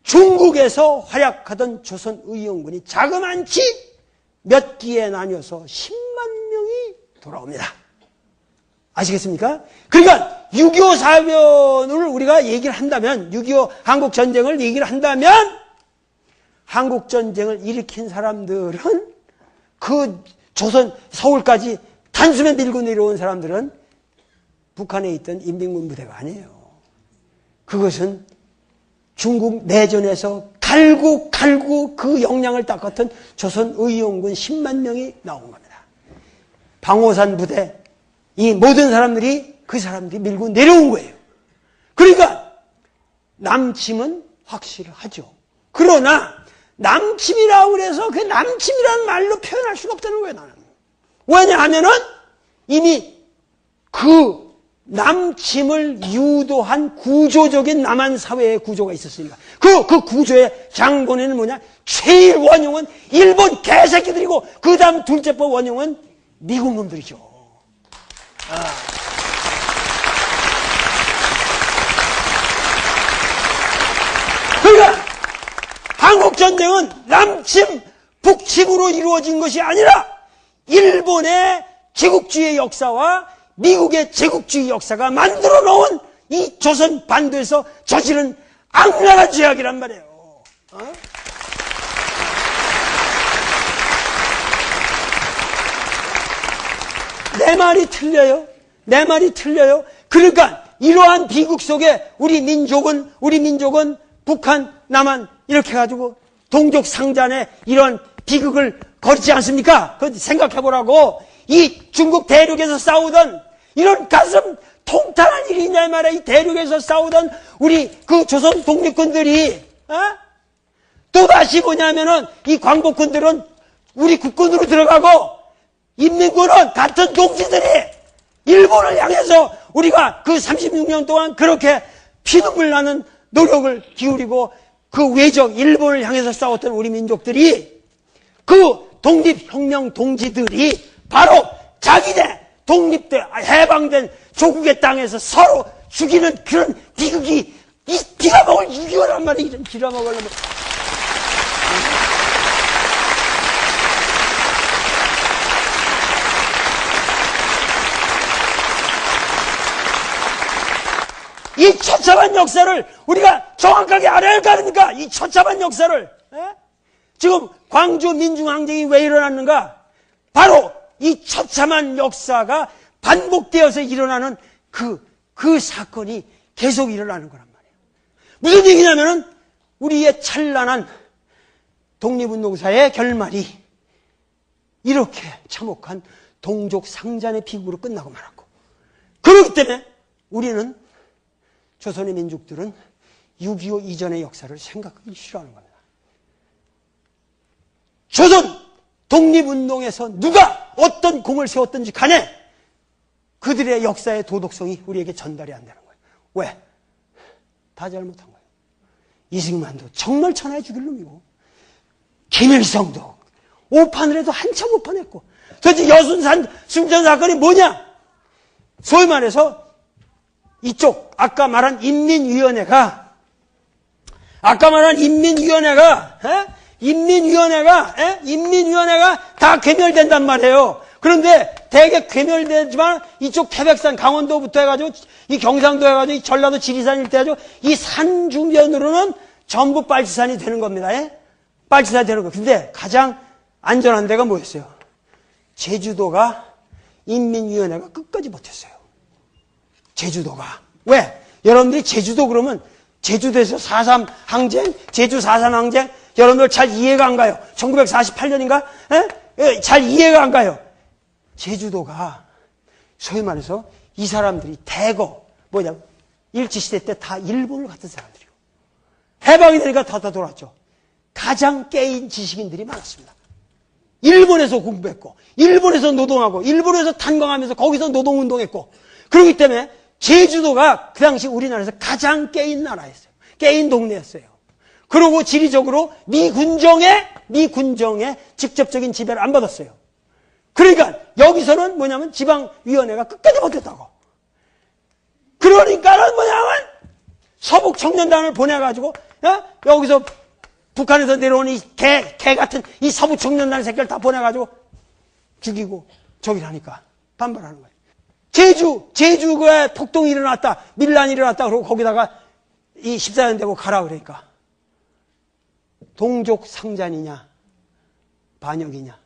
[SPEAKER 1] 중국에서 활약하던 조선의용군이 자그만치 몇 기에 나뉘어서 10만 명이 돌아옵니다. 아시겠습니까? 그러니까 6.25 사변을 우리가 얘기를 한다면 6.25 한국전쟁을 얘기를 한다면 한국전쟁을 일으킨 사람들은 그 조선 서울까지 단숨에 밀고 내려온 사람들은 북한에 있던 인민군 부대가 아니에요. 그것은 중국 내전에서 갈고 그 역량을 닦았던 조선의용군 10만 명이 나온 겁니다. 방호산 부대 이 모든 사람들이 그 사람들이 밀고 내려온 거예요. 그러니까 남침은 확실하죠. 그러나 남침이라고 그래서 그 남침이라는 말로 표현할 수가 없다는 거예요. 나는. 왜냐하면은 이미 그 남침을 유도한 구조적인 남한 사회의 구조가 있었으니까 그 구조의 장본인은 뭐냐? 최일 원흉은 일본 개새끼들이고 그 다음 둘째법 원흉은 미국 놈들이죠. 그러니까 한국전쟁은 남침, 북침으로 이루어진 것이 아니라 일본의 제국주의 역사와 미국의 제국주의 역사가 만들어 놓은 이 조선 반도에서 저지른 악랄한 죄악이란 말이에요. 내 말이 틀려요? 그러니까 이러한 비극 속에 우리 민족은 북한, 남한 이렇게 해가지고 동족 상잔의 이런 비극을 거리지 않습니까? 그 생각해보라고. 이 중국 대륙에서 싸우던 이런 가슴 통탄한 일이냐 말이야. 이 대륙에서 싸우던 우리 그 조선 독립군들이 또다시 뭐냐면은 이 광복군들은 우리 국군으로 들어가고 인민군은 같은 동지들이 일본을 향해서 우리가 그 36년 동안 그렇게 피눈물 나는 노력을 기울이고 그 외적 일본을 향해서 싸웠던 우리 민족들이 그 독립혁명 동지들이 바로 자기네 독립돼 해방된 조국의 땅에서 서로 죽이는 그런 비극이 이 빌어먹을 6.25란 말이야. 이런 빌어먹으려면 이 처참한 역사를 우리가 정확하게 알아야 할 거 아닙니까? 이 처참한 역사를. 지금 광주 민중항쟁이 왜 일어났는가? 바로 이 처참한 역사가 반복되어서 일어나는 그 사건이 계속 일어나는 거란 말이에요. 무슨 얘기냐면은 우리의 찬란한 독립운동사의 결말이 이렇게 참혹한 동족 상잔의 비극으로 끝나고 말았고, 그렇기 때문에 우리는 조선의 민족들은 6.25 이전의 역사를 생각하기 싫어하는 겁니다. 조선 독립운동에서 누가 어떤 공을 세웠든지 간에 그들의 역사의 도덕성이 우리에게 전달이 안 되는 거예요. 왜? 다 잘못한 거예요. 이승만도 정말 천하의 죽일 놈이고, 김일성도 오판을 해도 한참 오판했고, 도대체 여순산 승전 사건이 뭐냐? 소위 말해서 이쪽 아까 말한 인민위원회가 다 괴멸된단 말이에요. 그런데 대개 괴멸되지만 이쪽 태백산 강원도부터 해가지고 이 경상도 해가지고 이 전라도 지리산 일대 해가지고 이 산 주변으로는 전부 빨치산이 되는 겁니다. 빨치산이 되는 거예요. 근데 가장 안전한 데가 뭐였어요? 제주도가 인민위원회가 끝까지 버텼어요. 제주도가. 왜? 여러분들이 제주도 그러면 제주도에서 4.3 항쟁, 제주 4.3 항쟁, 여러분들 잘 이해가 안 가요. 1948년인가? 잘 이해가 안 가요. 제주도가 소위 말해서 이 사람들이 대거 일제시대 때 다 일본을 갔던 사람들이고, 해방이 되니까 다 돌아왔죠. 가장 깨인 지식인들이 많았습니다. 일본에서 공부했고, 일본에서 노동하고, 일본에서 탄광하면서 거기서 노동운동했고, 그렇기 때문에 제주도가 그 당시 우리나라에서 가장 깨인 나라였어요. 깨인 동네였어요. 그리고 지리적으로 미군정의 직접적인 지배를 안 받았어요. 그러니까 여기서는 뭐냐면 지방위원회가 끝까지 버텼다고. 그러니까는 뭐냐면 서북 청년단을 보내가지고 여기서 북한에서 내려온 이 개 같은 이 서북 청년단 새끼를 다 보내가지고 죽이고 저기를 하니까 반발하는 거예요. 제주가 폭동이 일어났다, 밀란이 일어났다, 그러고 거기다가 이 14년 되고 가라 그러니까 동족 상잔이냐 반역이냐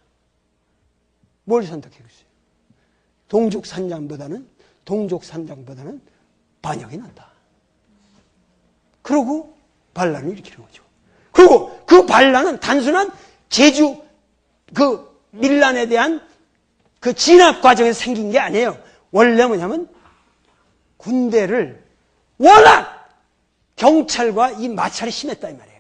[SPEAKER 1] 뭘 선택했어요? 동족 상잔보다는 반역이 낫다. 그러고 반란을 일으키는 거죠. 그리고 그 반란은 단순한 제주 그 밀란에 대한 그 진압 과정에서 생긴 게 아니에요. 원래 뭐냐면 군대를 워낙 경찰과 이 마찰이 심했다 이 말이에요.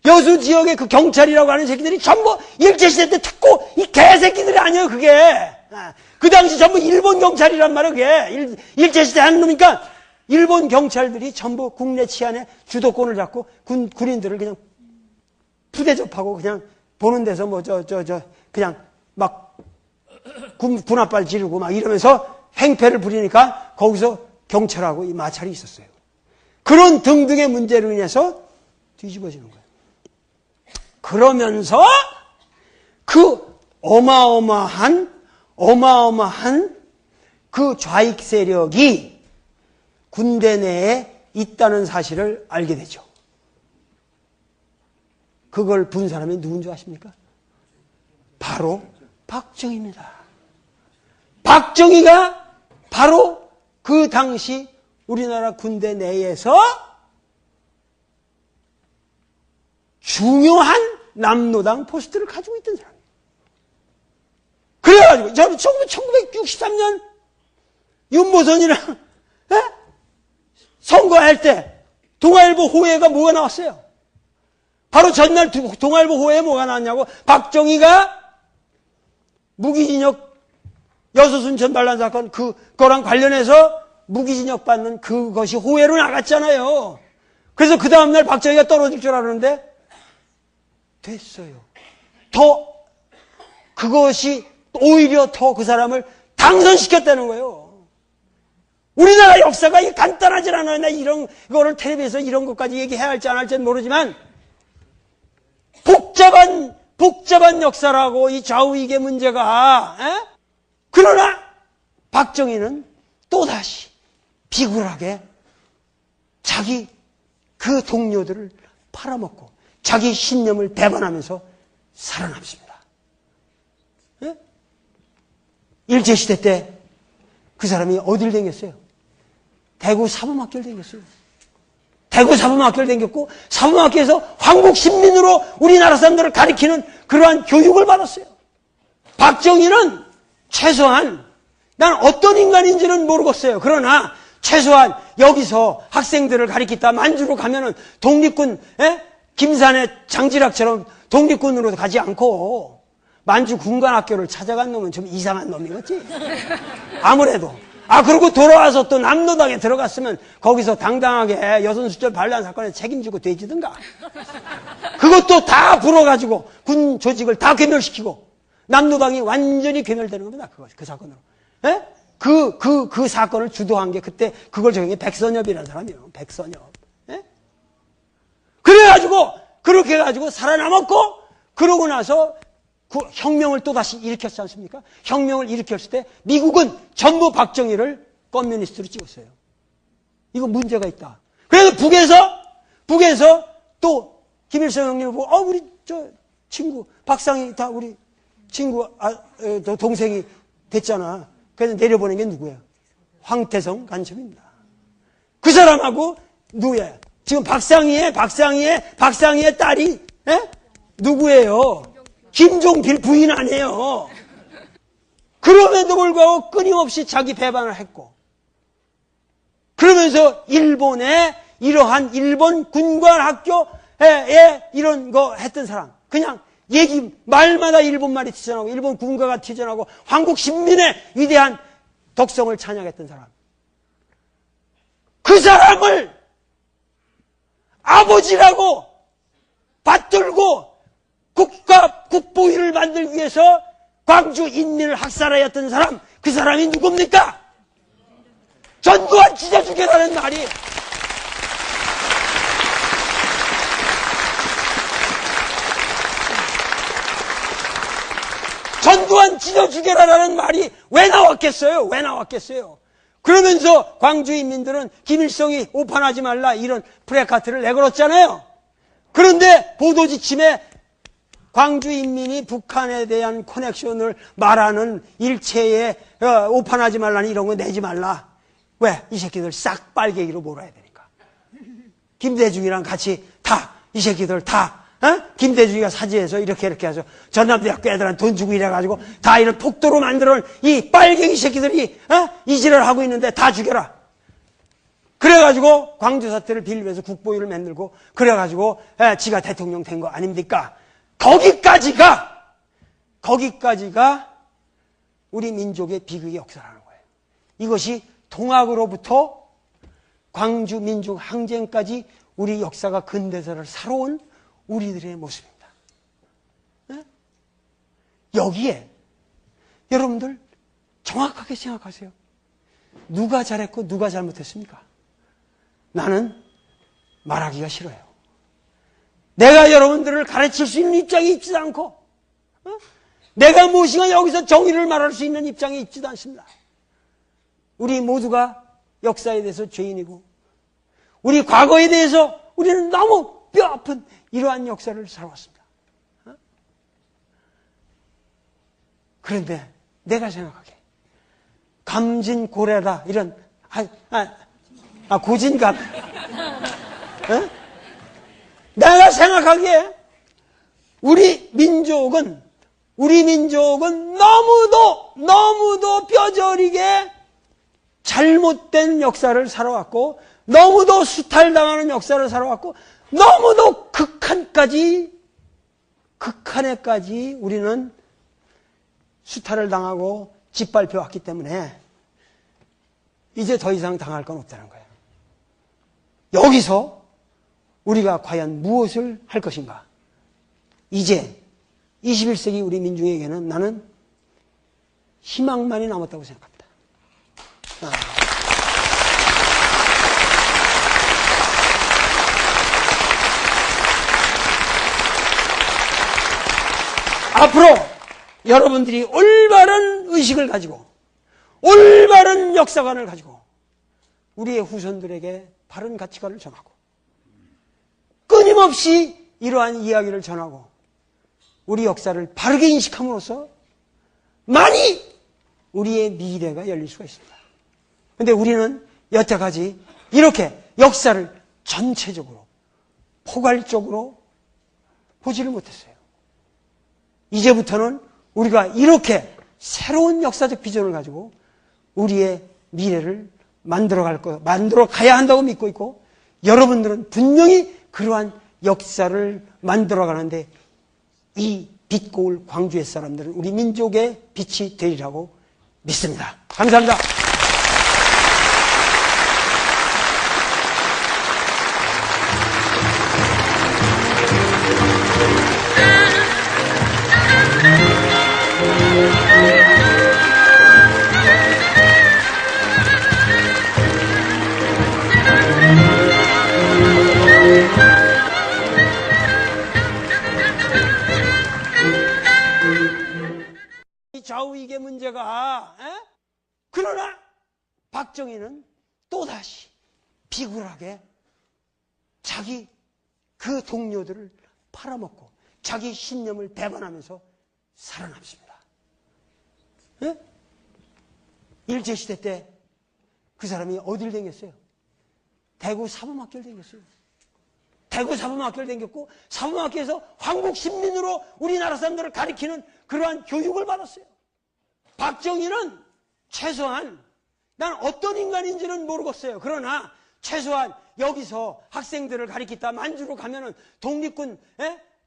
[SPEAKER 1] 여수 지역의 그 경찰이라고 하는 새끼들이 전부 일제시대 때 특고 이 개새끼들이 아니에요. 그게 그 당시 전부 일본 경찰이란 말이에요. 그게 일제시대 하는 놈이니까 일본 경찰들이 전부 국내 치안에 주도권을 잡고 군인들을 그냥 푸대접하고 그냥 보는 데서 그냥 막 군합발 지르고 막 이러면서 행패를 부리니까 거기서 경찰하고 이 마찰이 있었어요. 그런 등등의 문제로 인해서 뒤집어지는 거예요. 그러면서 그 어마어마한 그 좌익 세력이 군대 내에 있다는 사실을 알게 되죠. 그걸 본 사람이 누군지 아십니까? 바로 박정희입니다. 박정희가 바로 그 당시 우리나라 군대 내에서 중요한 남노당 포스트를 가지고 있던 사람이에요. 그래가지고 저는 1963년 윤보선이랑 선거할 때 동아일보 호해가 뭐가 나왔어요? 바로 전날 동아일보 호해에 뭐가 나왔냐고, 박정희가 무기징역 여수순천 반란 사건 그거랑 관련해서 무기징역 받는 그것이 호해로 나갔잖아요. 그래서 그 다음날 박정희가 떨어질 줄 알았는데 됐어요. 그것이 오히려 더 그 사람을 당선시켰다는 거예요. 우리나라 역사가 간단하진 않아요. 나 이런 거를 텔레비에서 이런 것까지 얘기해야 할지 안 할지는 모르지만 복잡한 역사라고 이 좌우익의 문제가. 그러나 박정희는 또다시 비굴하게 자기 그 동료들을 팔아먹고 자기 신념을 배반하면서 살아남습니다. 일제시대 때 그 사람이 어딜 댕겼어요? 대구 사범학교를 댕겼어요. 대구 사범학교를 댕겼고 사범학교에서 황국신민으로 우리나라 사람들을 가리키는 그러한 교육을 받았어요. 박정희는 최소한 난 어떤 인간인지는 모르겠어요. 그러나 최소한 여기서 학생들을 가리키다 만주로 가면은 독립군 김산의 장지락처럼 독립군으로 가지 않고 만주 군관학교를 찾아간 놈은 좀 이상한 놈이겠지. 아무래도. 그리고 돌아와서 또 남노당에 들어갔으면 거기서 당당하게 여선수절 반란 사건에 책임지고 되지든가. 그것도 다 불어가지고 군 조직을 다 괴멸시키고 남노당이 완전히 괴멸되는 겁니다. 그 사건으로. 그 사건을 주도한 게 그때 그걸 적용해 백선엽이라는 사람이에요. 백선엽. 그래가지고 그렇게 해가지고 살아남았고 그러고 나서 그 혁명을 또다시 일으켰지 않습니까? 혁명을 일으켰을 때 미국은 전부 박정희를 커뮤니스트로 찍었어요. 이거 문제가 있다. 그래서 북에서 또 김일성 형님을 보고 우리 저 친구 박상희 다 우리 친구 동생이 됐잖아. 그래서 내려보낸 게 누구예요? 황태성 간첩입니다. 그 사람하고 누구예요? 지금 박상희의 딸이 누구예요? 김종필 부인 아니에요. 그럼에도 불구하고 끊임없이 자기 배반을 했고 그러면서 일본의 이러한 일본 군관학교에 이런 거 했던 사람, 그냥 말마다 일본말이 튀어나오고 일본 군가가 튀어나오고 한국 신민의 위대한 덕성을 찬양했던 사람, 그 사람을 아버지라고 받들고 국보위를 만들기 위해서 광주 인민을 학살하였던 사람, 그 사람이 누굽니까? 전두환 찢어주게라는 말이. 전두환 찢어주게라는 말이 왜 나왔겠어요? 그러면서 광주 인민들은 김일성이 오판하지 말라 이런 프레카트를 내걸었잖아요. 그런데 보도지침에 광주 인민이 북한에 대한 커넥션을 말하는 일체에 오판하지 말라니 이런 거 내지 말라. 왜? 이 새끼들 싹 빨갱이로 몰아야 되니까. 김대중이랑 같이 이 새끼들 김대중이가 사지에서 이렇게 해서 전남대학교 애들한테 돈 주고 이래가지고 다 이런 폭도로 만들어놓은 이 빨갱이 새끼들이 이 지랄을 하고 있는데 다 죽여라. 그래가지고 광주 사태를 빌면서 국보위를 만들고 그래가지고 지가 대통령 된 거 아닙니까? 거기까지가 우리 민족의 비극의 역사라는 거예요. 이것이 동학으로부터 광주 민족 항쟁까지 우리 역사가 근대사를 살아온 우리들의 모습입니다. 여기에 여러분들 정확하게 생각하세요. 누가 잘했고 누가 잘못했습니까? 나는 말하기가 싫어요. 내가 여러분들을 가르칠 수 있는 입장이 있지도 않고 내가 무엇인가 여기서 정의를 말할 수 있는 입장이 있지도 않습니다. 우리 모두가 역사에 대해서 죄인이고 우리 과거에 대해서 우리는 너무 뼈아픈 이러한 역사를 살아왔습니다. 그런데 내가 생각하기에 감진고래다 이런 고진갑. 어? 내가 생각하기에 우리 민족은 너무도 뼈저리게 잘못된 역사를 살아왔고, 너무도 수탈당하는 역사를 살아왔고, 너무도 극한에까지 우리는 수탈을 당하고 짓밟혀 왔기 때문에 이제 더 이상 당할 건 없다는 거예요. 여기서 우리가 과연 무엇을 할 것인가? 이제 21세기 우리 민중에게는 나는 희망만이 남았다고 생각합니다. 앞으로 여러분들이 올바른 의식을 가지고 올바른 역사관을 가지고 우리의 후손들에게 바른 가치관을 전하고 끊임없이 이러한 이야기를 전하고 우리 역사를 바르게 인식함으로써 많이 우리의 미래가 열릴 수가 있습니다. 그런데 우리는 여태까지 이렇게 역사를 전체적으로 포괄적으로 보지를 못했어요. 이제부터는 우리가 이렇게 새로운 역사적 비전을 가지고 우리의 미래를 만들어 가야 한다고 믿고 있고, 여러분들은 분명히 그러한 역사를 만들어 가는데 이 빛고울 광주의 사람들은 우리 민족의 빛이 되리라고 믿습니다. 감사합니다. 좌우익의 문제가 그러나 박정희는 또다시 비굴하게 자기 그 동료들을 팔아먹고 자기 신념을 배반하면서 살아남습니다. 일제시대 때 그 사람이 어딜 댕겼어요? 대구 사범학교를 댕겼어요. 대구 사범학교를 댕겼고 사범학교에서 황국신민으로 우리나라 사람들을 가리키는 그러한 교육을 받았어요. 박정희는 최소한 난 어떤 인간인지는 모르겠어요. 그러나 최소한 여기서 학생들을 가리키다 만주로 가면은 독립군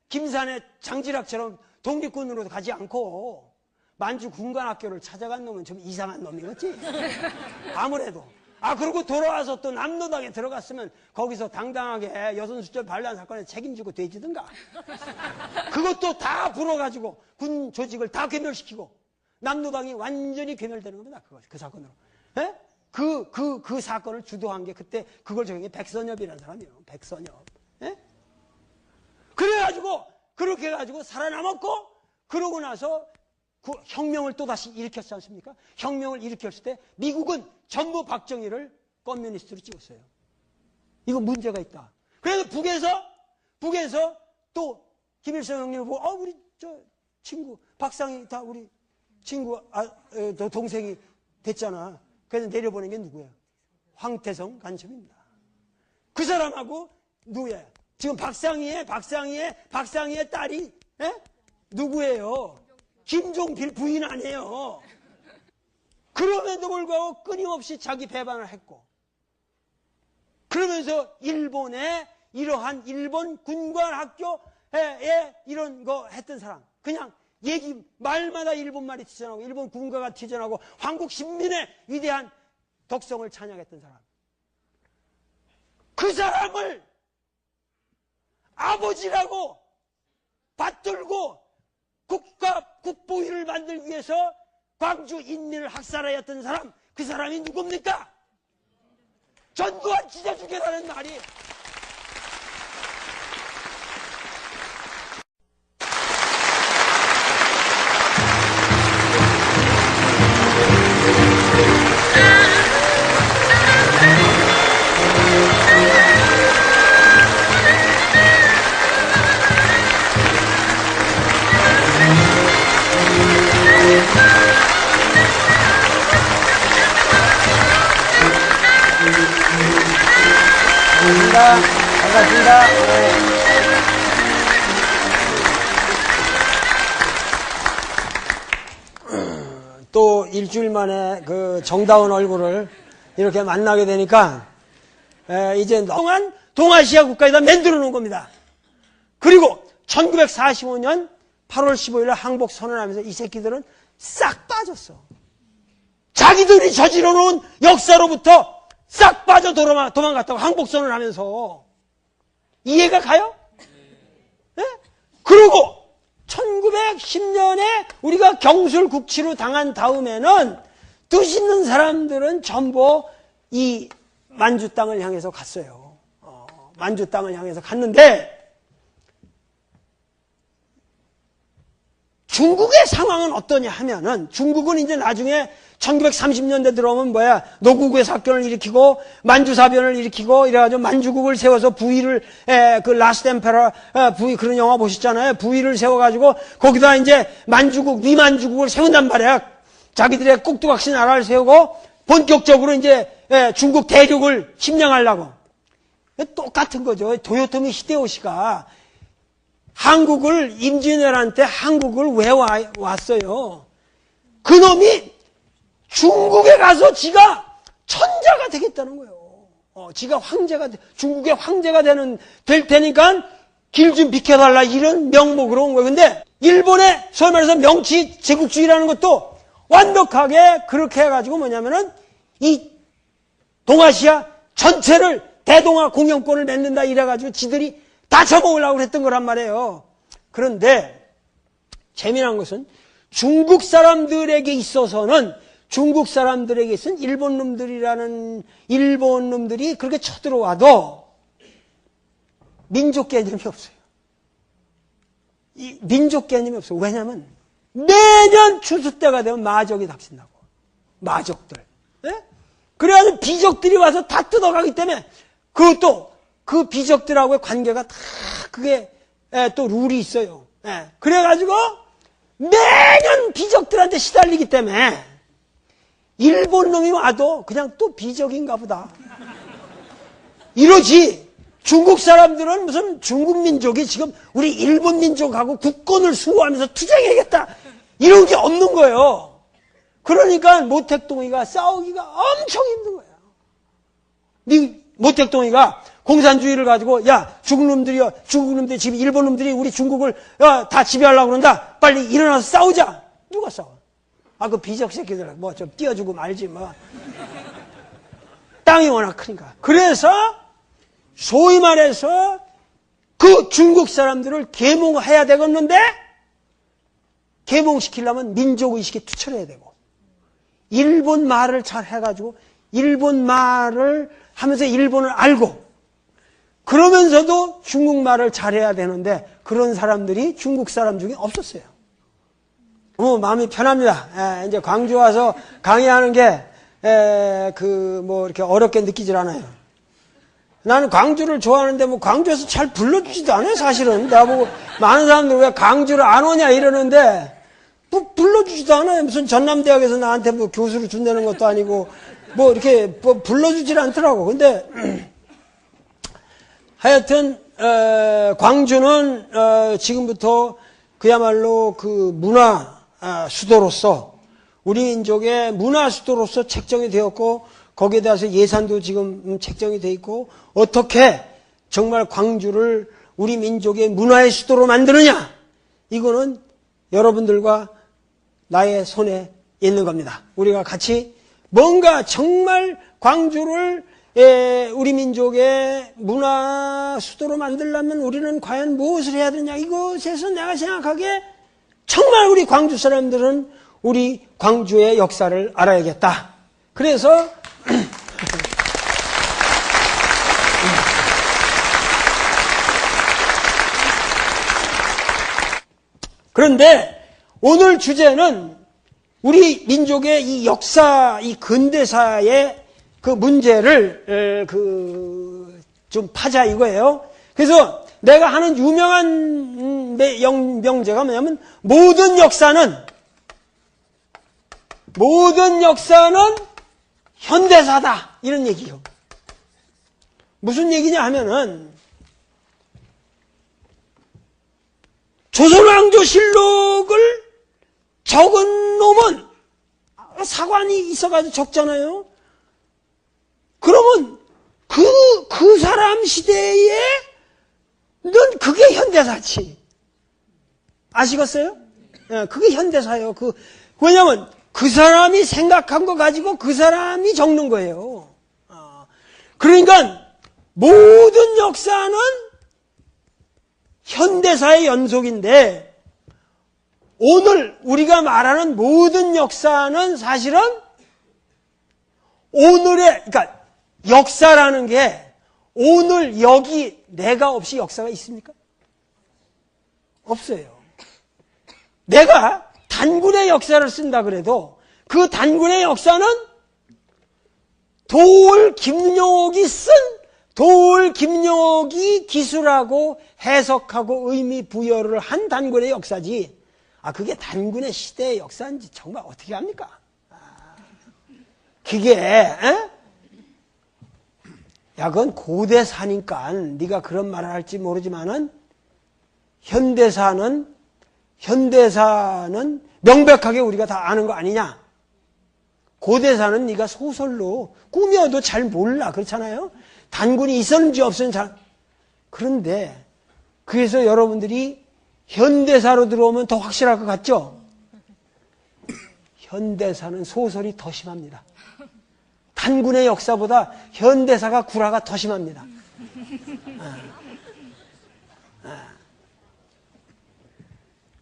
[SPEAKER 1] 김산의 장지락처럼 독립군으로 가지 않고 만주 군관학교를 찾아간 놈은 좀 이상한 놈이겠지. 아무래도. 그리고 돌아와서 또 남로당에 들어갔으면 거기서 당당하게 여선수절 반란 사건에 책임지고 되지든가. 그것도 다 불어가지고 군 조직을 다 괴멸시키고 남로당이 완전히 괴멸되는 겁니다. 그 사건으로. 그 사건을 주도한 게 그때 그걸 적용해 백선엽이라는 사람이에요. 백선엽. 그래가지고 그렇게 해가지고 살아남았고, 그러고 나서 그 혁명을 또다시 일으켰지 않습니까? 혁명을 일으켰을 때 미국은 전부 박정희를 커뮤니스트로 찍었어요. 이거 문제가 있다. 그래서 북에서 또 김일성 형님을 보고 우리 저 친구 박상희 다 우리 친구 동생이 됐잖아. 그래서 내려보낸 게 누구예요? 황태성 간첩입니다. 그 사람하고 누구예요? 지금 박상희의 딸이 누구예요? 김종필 부인 아니에요. 그럼에도 불구하고 끊임없이 자기 배반을 했고, 그러면서 일본의 이러한 일본 군관학교에 이런 거 했던 사람, 그냥 말마다 일본말이 튀어나오고 일본 군가가 튀어나오고 한국 신민의 위대한 덕성을 찬양했던 사람, 그 사람을 아버지라고 받들고 국보위를 만들기 위해서 광주 인민을 학살하였던 사람, 그 사람이 누굽니까? 전두환 찢어주겠다는 말이. 반갑습니다. 반갑습니다. 또 일주일 만에 그 정다운 얼굴을 이렇게 만나게 되니까 이제 동안 동아시아 국가에다 만들어 놓은 겁니다. 그리고 1945년 8월 15일 항복 선언하면서 이 새끼들은 싹 빠졌어. 자기들이 저질러 놓은 역사로부터 싹 빠져 도망갔다고 항복 선언하면서. 이해가 가요? 네? 그리고 1910년에 우리가 경술국치로 당한 다음에는 뜻 있는 사람들은 전부 이 만주 땅을 향해서 갔어요. 만주 땅을 향해서 갔는데 중국의 상황은 어떠냐 하면은 중국은 이제 나중에 1930년대 들어오면 노구구의 사건을 일으키고 만주사변을 일으키고 이래가지고 만주국을 세워서 부위를 그 라스트 엠페러 부위 그런 영화 보셨잖아요. 부위를 세워가지고 거기다 이제 만주국 위만주국을 세운단 말이야. 자기들의 꼭두각시 나라를 세우고 본격적으로 이제 중국 대륙을 침략하려고. 똑같은 거죠. 도요토미 히데요시가 한국을 임진왜란때 한국을 왜 왔어요? 그놈이 중국에 가서 지가 천자가 되겠다는 거예요. 지가 중국의 황제가 될 테니까 길 좀 비켜달라 이런 명목으로 온 거예요. 근데 일본의 소위 말해서 명치 제국주의라는 것도 완벽하게 그렇게 해가지고 뭐냐면은 이 동아시아 전체를 대동아 공영권을 맺는다 이래가지고 지들이 다 쳐먹으려고 그랬던 거란 말이에요. 그런데 재미난 것은 중국 사람들에게 있어서는 일본 놈들이 그렇게 쳐들어와도 민족 개념이 없어요. 민족 개념이 없어요. 왜냐하면 매년 추수 때가 되면 마적이 닥친다고. 마적들. 네? 그래가지고 비적들이 와서 다 뜯어가기 때문에 그것도 그 비적들하고의 관계가 다 그게 또 룰이 있어요. 그래가지고 매년 비적들한테 시달리기 때문에 일본 놈이 와도 그냥 또 비적인가 보다. 이러지. 중국 사람들은 무슨 중국 민족이 지금 우리 일본 민족하고 국권을 수호하면서 투쟁해야겠다. 이런 게 없는 거예요. 그러니까 모택동이가 싸우기가 엄청 힘든 거예요. 모택동이가 공산주의를 가지고 중국 놈들이 지금 일본 놈들이 우리 중국을 다 지배하려고 그런다. 빨리 일어나서 싸우자. 누가 싸워? 그 비적 새끼들 뭐 좀 띄워주고 말지 뭐. 땅이 워낙 크니까. 그래서 소위 말해서 그 중국 사람들을 계몽해야 되겠는데 계몽시키려면 민족의식이 투철해야 되고 일본 말을 잘 해가지고 일본 말을 하면서 일본을 알고 그러면서도 중국말을 잘해야 되는데 그런 사람들이 중국 사람 중에 없었어요. 마음이 편합니다. 이제 광주 와서 강의하는 게 이렇게 어렵게 느끼질 않아요. 나는 광주를 좋아하는데 광주에서 잘 불러주지도 않아요, 사실은. 나보고 많은 사람들 왜 광주를 안 오냐 이러는데 불러주지도 않아요. 무슨 전남대학에서 나한테 교수를 준다는 것도 아니고 이렇게 불러주질 않더라고. 근데 하여튼 광주는 지금부터 그야말로 그 문화 수도로서 우리 민족의 문화 수도로서 책정이 되었고 거기에 대해서 예산도 지금 책정이 되어 있고 어떻게 정말 광주를 우리 민족의 문화의 수도로 만드느냐 이거는 여러분들과 나의 손에 있는 겁니다. 우리가 같이 뭔가 정말 광주를 우리 민족의 문화 수도로 만들려면 우리는 과연 무엇을 해야 되냐 이것에서 내가 생각하기에 정말 우리 광주 사람들은 우리 광주의 역사를 알아야겠다. 그래서 그런데 오늘 주제는 우리 민족의 이 역사, 이 근대사의 그 문제를 좀 파자 이거예요. 그래서 내가 하는 유명한 명제가 뭐냐면 모든 역사는 현대사다 이런 얘기요. 무슨 얘기냐 하면은 조선왕조실록을 적은 놈은 사관이 있어가지고 적잖아요. 그러면 그 사람 시대에 넌 그게 현대사지. 아시겠어요? 예, 그게 현대사예요. 왜냐면 그 사람이 생각한 거 가지고 그 사람이 적는 거예요. 그러니까 모든 역사는 현대사의 연속인데 오늘 우리가 말하는 모든 역사는 사실은 오늘의, 그러니까 역사라는 게 오늘 여기 내가 없이 역사가 있습니까? 없어요. 내가 단군의 역사를 쓴다 그래도 그 단군의 역사는 도올 김용옥이 쓴 도올 김용옥이 기술하고 해석하고 의미 부여를 한 단군의 역사지. 그게 단군의 시대의 역사인지 정말 어떻게 합니까? 그게 그건 고대사니까 네가 그런 말을 할지 모르지만은 현대사는 명백하게 우리가 다 아는 거 아니냐? 고대사는 네가 소설로 꾸며도 잘 몰라. 그렇잖아요? 단군이 있었는지 없었는지 그런데 그래서 여러분들이 현대사로 들어오면 더 확실할 것 같죠? 현대사는 소설이 더 심합니다. 단군의 역사보다 현대사가 구라가 더 심합니다.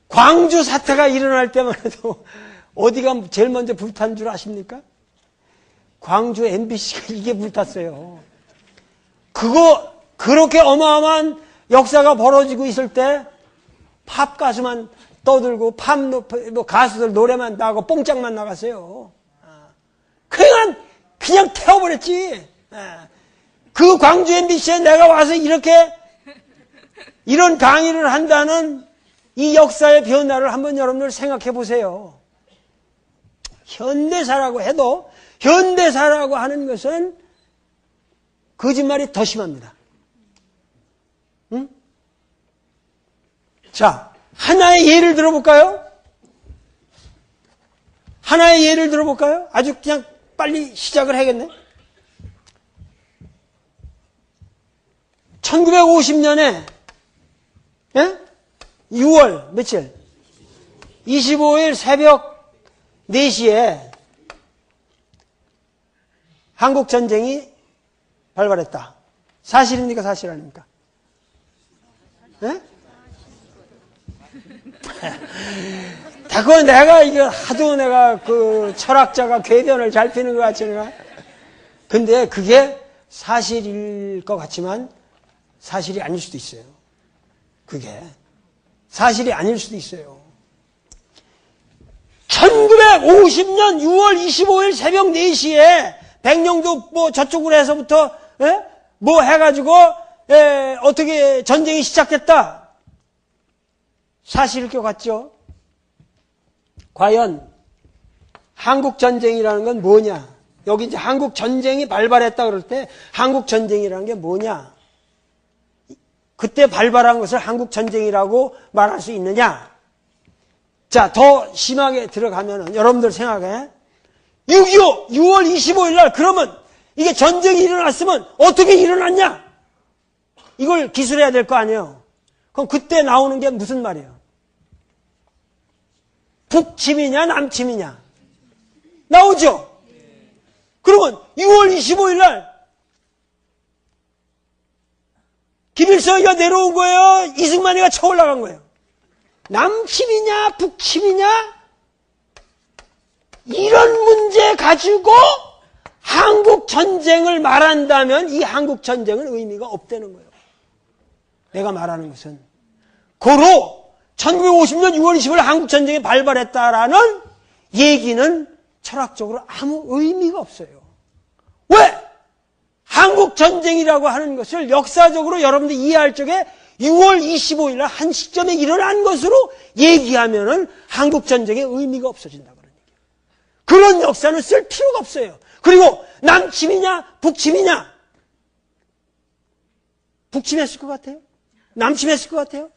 [SPEAKER 1] 광주 사태가 일어날 때만 해도 어디가 제일 먼저 불탄 줄 아십니까? 광주 MBC가 이게 불탔어요. 그렇게 어마어마한 역사가 벌어지고 있을 때 팝 가수만 떠들고 팝 가수들 노래만 나가고 뽕짝만 나갔어요. 그냥 태워버렸지. 그 광주 MBC에 내가 와서 이런 강의를 한다는 이 역사의 변화를 한번 여러분들 생각해 보세요. 현대사라고 해도 현대사라고 하는 것은 거짓말이 더 심합니다. 응? 자, 하나의 예를 들어볼까요? 하나의 예를 들어볼까요? 아주 그냥 빨리 시작을 해야겠네. 1950년에 6월 며칠? 25일 새벽 4시에 한국전쟁이 발발했다. 사실입니까? 사실 아닙니까? 그건 내가 하도 내가 그 철학자가 궤변을 잘 피는 것 같지 내가. 근데 그게 사실일 것 같지만 사실이 아닐 수도 있어요. 그게 사실이 아닐 수도 있어요. 1950년 6월 25일 새벽 4시에 백령도 저쪽으로 해서부터 해가지고 어떻게 전쟁이 시작됐다. 사실일 것 같죠? 과연 한국전쟁이라는 건 뭐냐? 여기 이제 한국전쟁이 발발했다 그럴 때 한국전쟁이라는 게 뭐냐? 그때 발발한 것을 한국전쟁이라고 말할 수 있느냐? 자, 더 심하게 들어가면은 여러분들 생각해. 6.25 6월 25일 날 그러면 이게 전쟁이 일어났으면 어떻게 일어났냐? 이걸 기술해야 될 거 아니에요. 그럼 그때 나오는 게 무슨 말이에요? 북침이냐 남침이냐? 나오죠? 그러면 6월 25일 날 김일성이가 내려온 거예요? 이승만이가 쳐 올라간 거예요? 남침이냐 북침이냐? 이런 문제 가지고 한국전쟁을 말한다면 이 한국전쟁은 의미가 없다는 거예요. 내가 말하는 것은 고로 1950년 6월 20일 한국전쟁이 발발했다라는 얘기는 철학적으로 아무 의미가 없어요. 왜? 한국전쟁이라고 하는 것을 역사적으로 여러분들 이해할 적에 6월 25일 날 한 시점에 일어난 것으로 얘기하면은 한국전쟁의 의미가 없어진다 그런 얘기예요. 그런 역사는 쓸 필요가 없어요. 그리고 남침이냐 북침이냐 북침했을 것 같아요? 남침했을 것 같아요?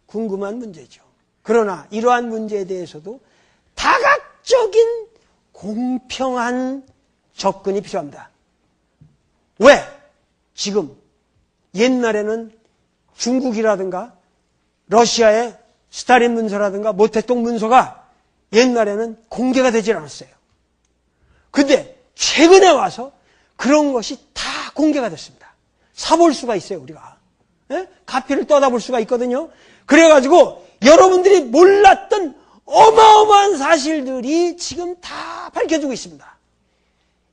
[SPEAKER 1] 궁금한 문제죠. 그러나 이러한 문제에 대해서도 다각적인 공평한 접근이 필요합니다. 왜? 지금 옛날에는 중국이라든가 러시아의 스탈린 문서라든가 모택동 문서가 옛날에는 공개가 되질 않았어요. 근데 최근에 와서 그런 것이 다 공개가 됐습니다. 사볼 수가 있어요, 우리가. 예? 가피를 떠다볼 수가 있거든요. 그래가지고 여러분들이 몰랐던 어마어마한 사실들이 지금 다 밝혀지고 있습니다.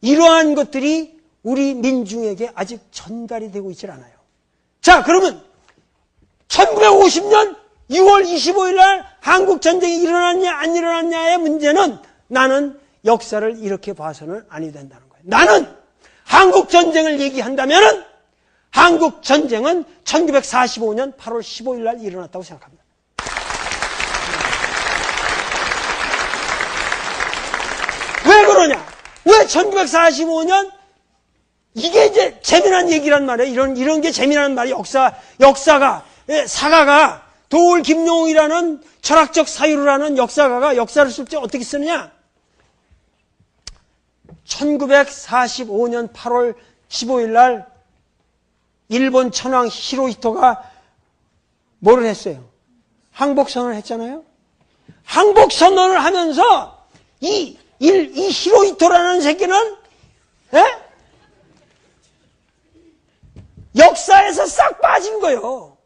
[SPEAKER 1] 이러한 것들이 우리 민중에게 아직 전달이 되고 있질 않아요. 자, 그러면 1950년 6월 25일 날 한국 전쟁이 일어났냐 안 일어났냐의 문제는 나는 역사를 이렇게 봐서는 아니 된다는 거예요. 나는 한국 전쟁을 얘기한다면은 한국 전쟁은 1945년 8월 15일 날 일어났다고 생각합니다. 왜 그러냐? 왜 1945년? 이게 이제 재미난 얘기란 말이에요. 이런 게 재미난 말이에요. 역사가, 사가가, 도울 김용이라는 철학적 사유를 하는 역사가가 역사를 쓸 때 어떻게 쓰느냐? 1945년 8월 15일 날 일본 천황 히로히토가 뭐를 했어요? 항복선언을 했잖아요? 항복선언을 하면서 이 히로히토라는 새끼는 역사에서 싹 빠진 거예요.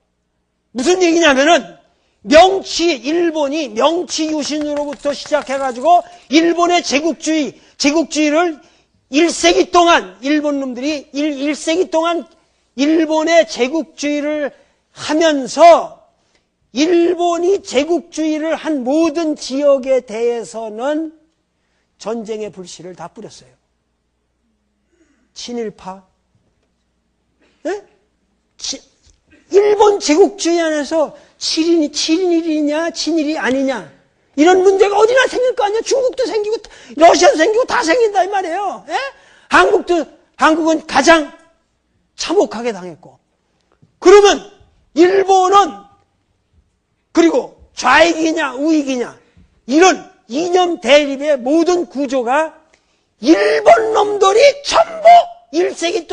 [SPEAKER 1] 무슨 얘기냐면은 일본이 명치 유신으로부터 시작해가지고 일본의 제국주의를 1세기 동안 일본 놈들이 1세기 동안 일본의 제국주의를 하면서 일본이 제국주의를 한 모든 지역에 대해서는 전쟁의 불씨를 다 뿌렸어요. 친일파, 일본 제국주의 안에서 친일이냐 친일이 아니냐 이런 문제가 어디나 생길 거 아니야. 중국도 생기고 러시아도 생기고 다 생긴다 이 말이에요. 한국은 가장 참혹하게 당했고, 그러면 일본은 그리고 좌익이냐 우익이냐 이런 이념 대립의 모든 구조가 일본 놈들이 전부 1세기 동안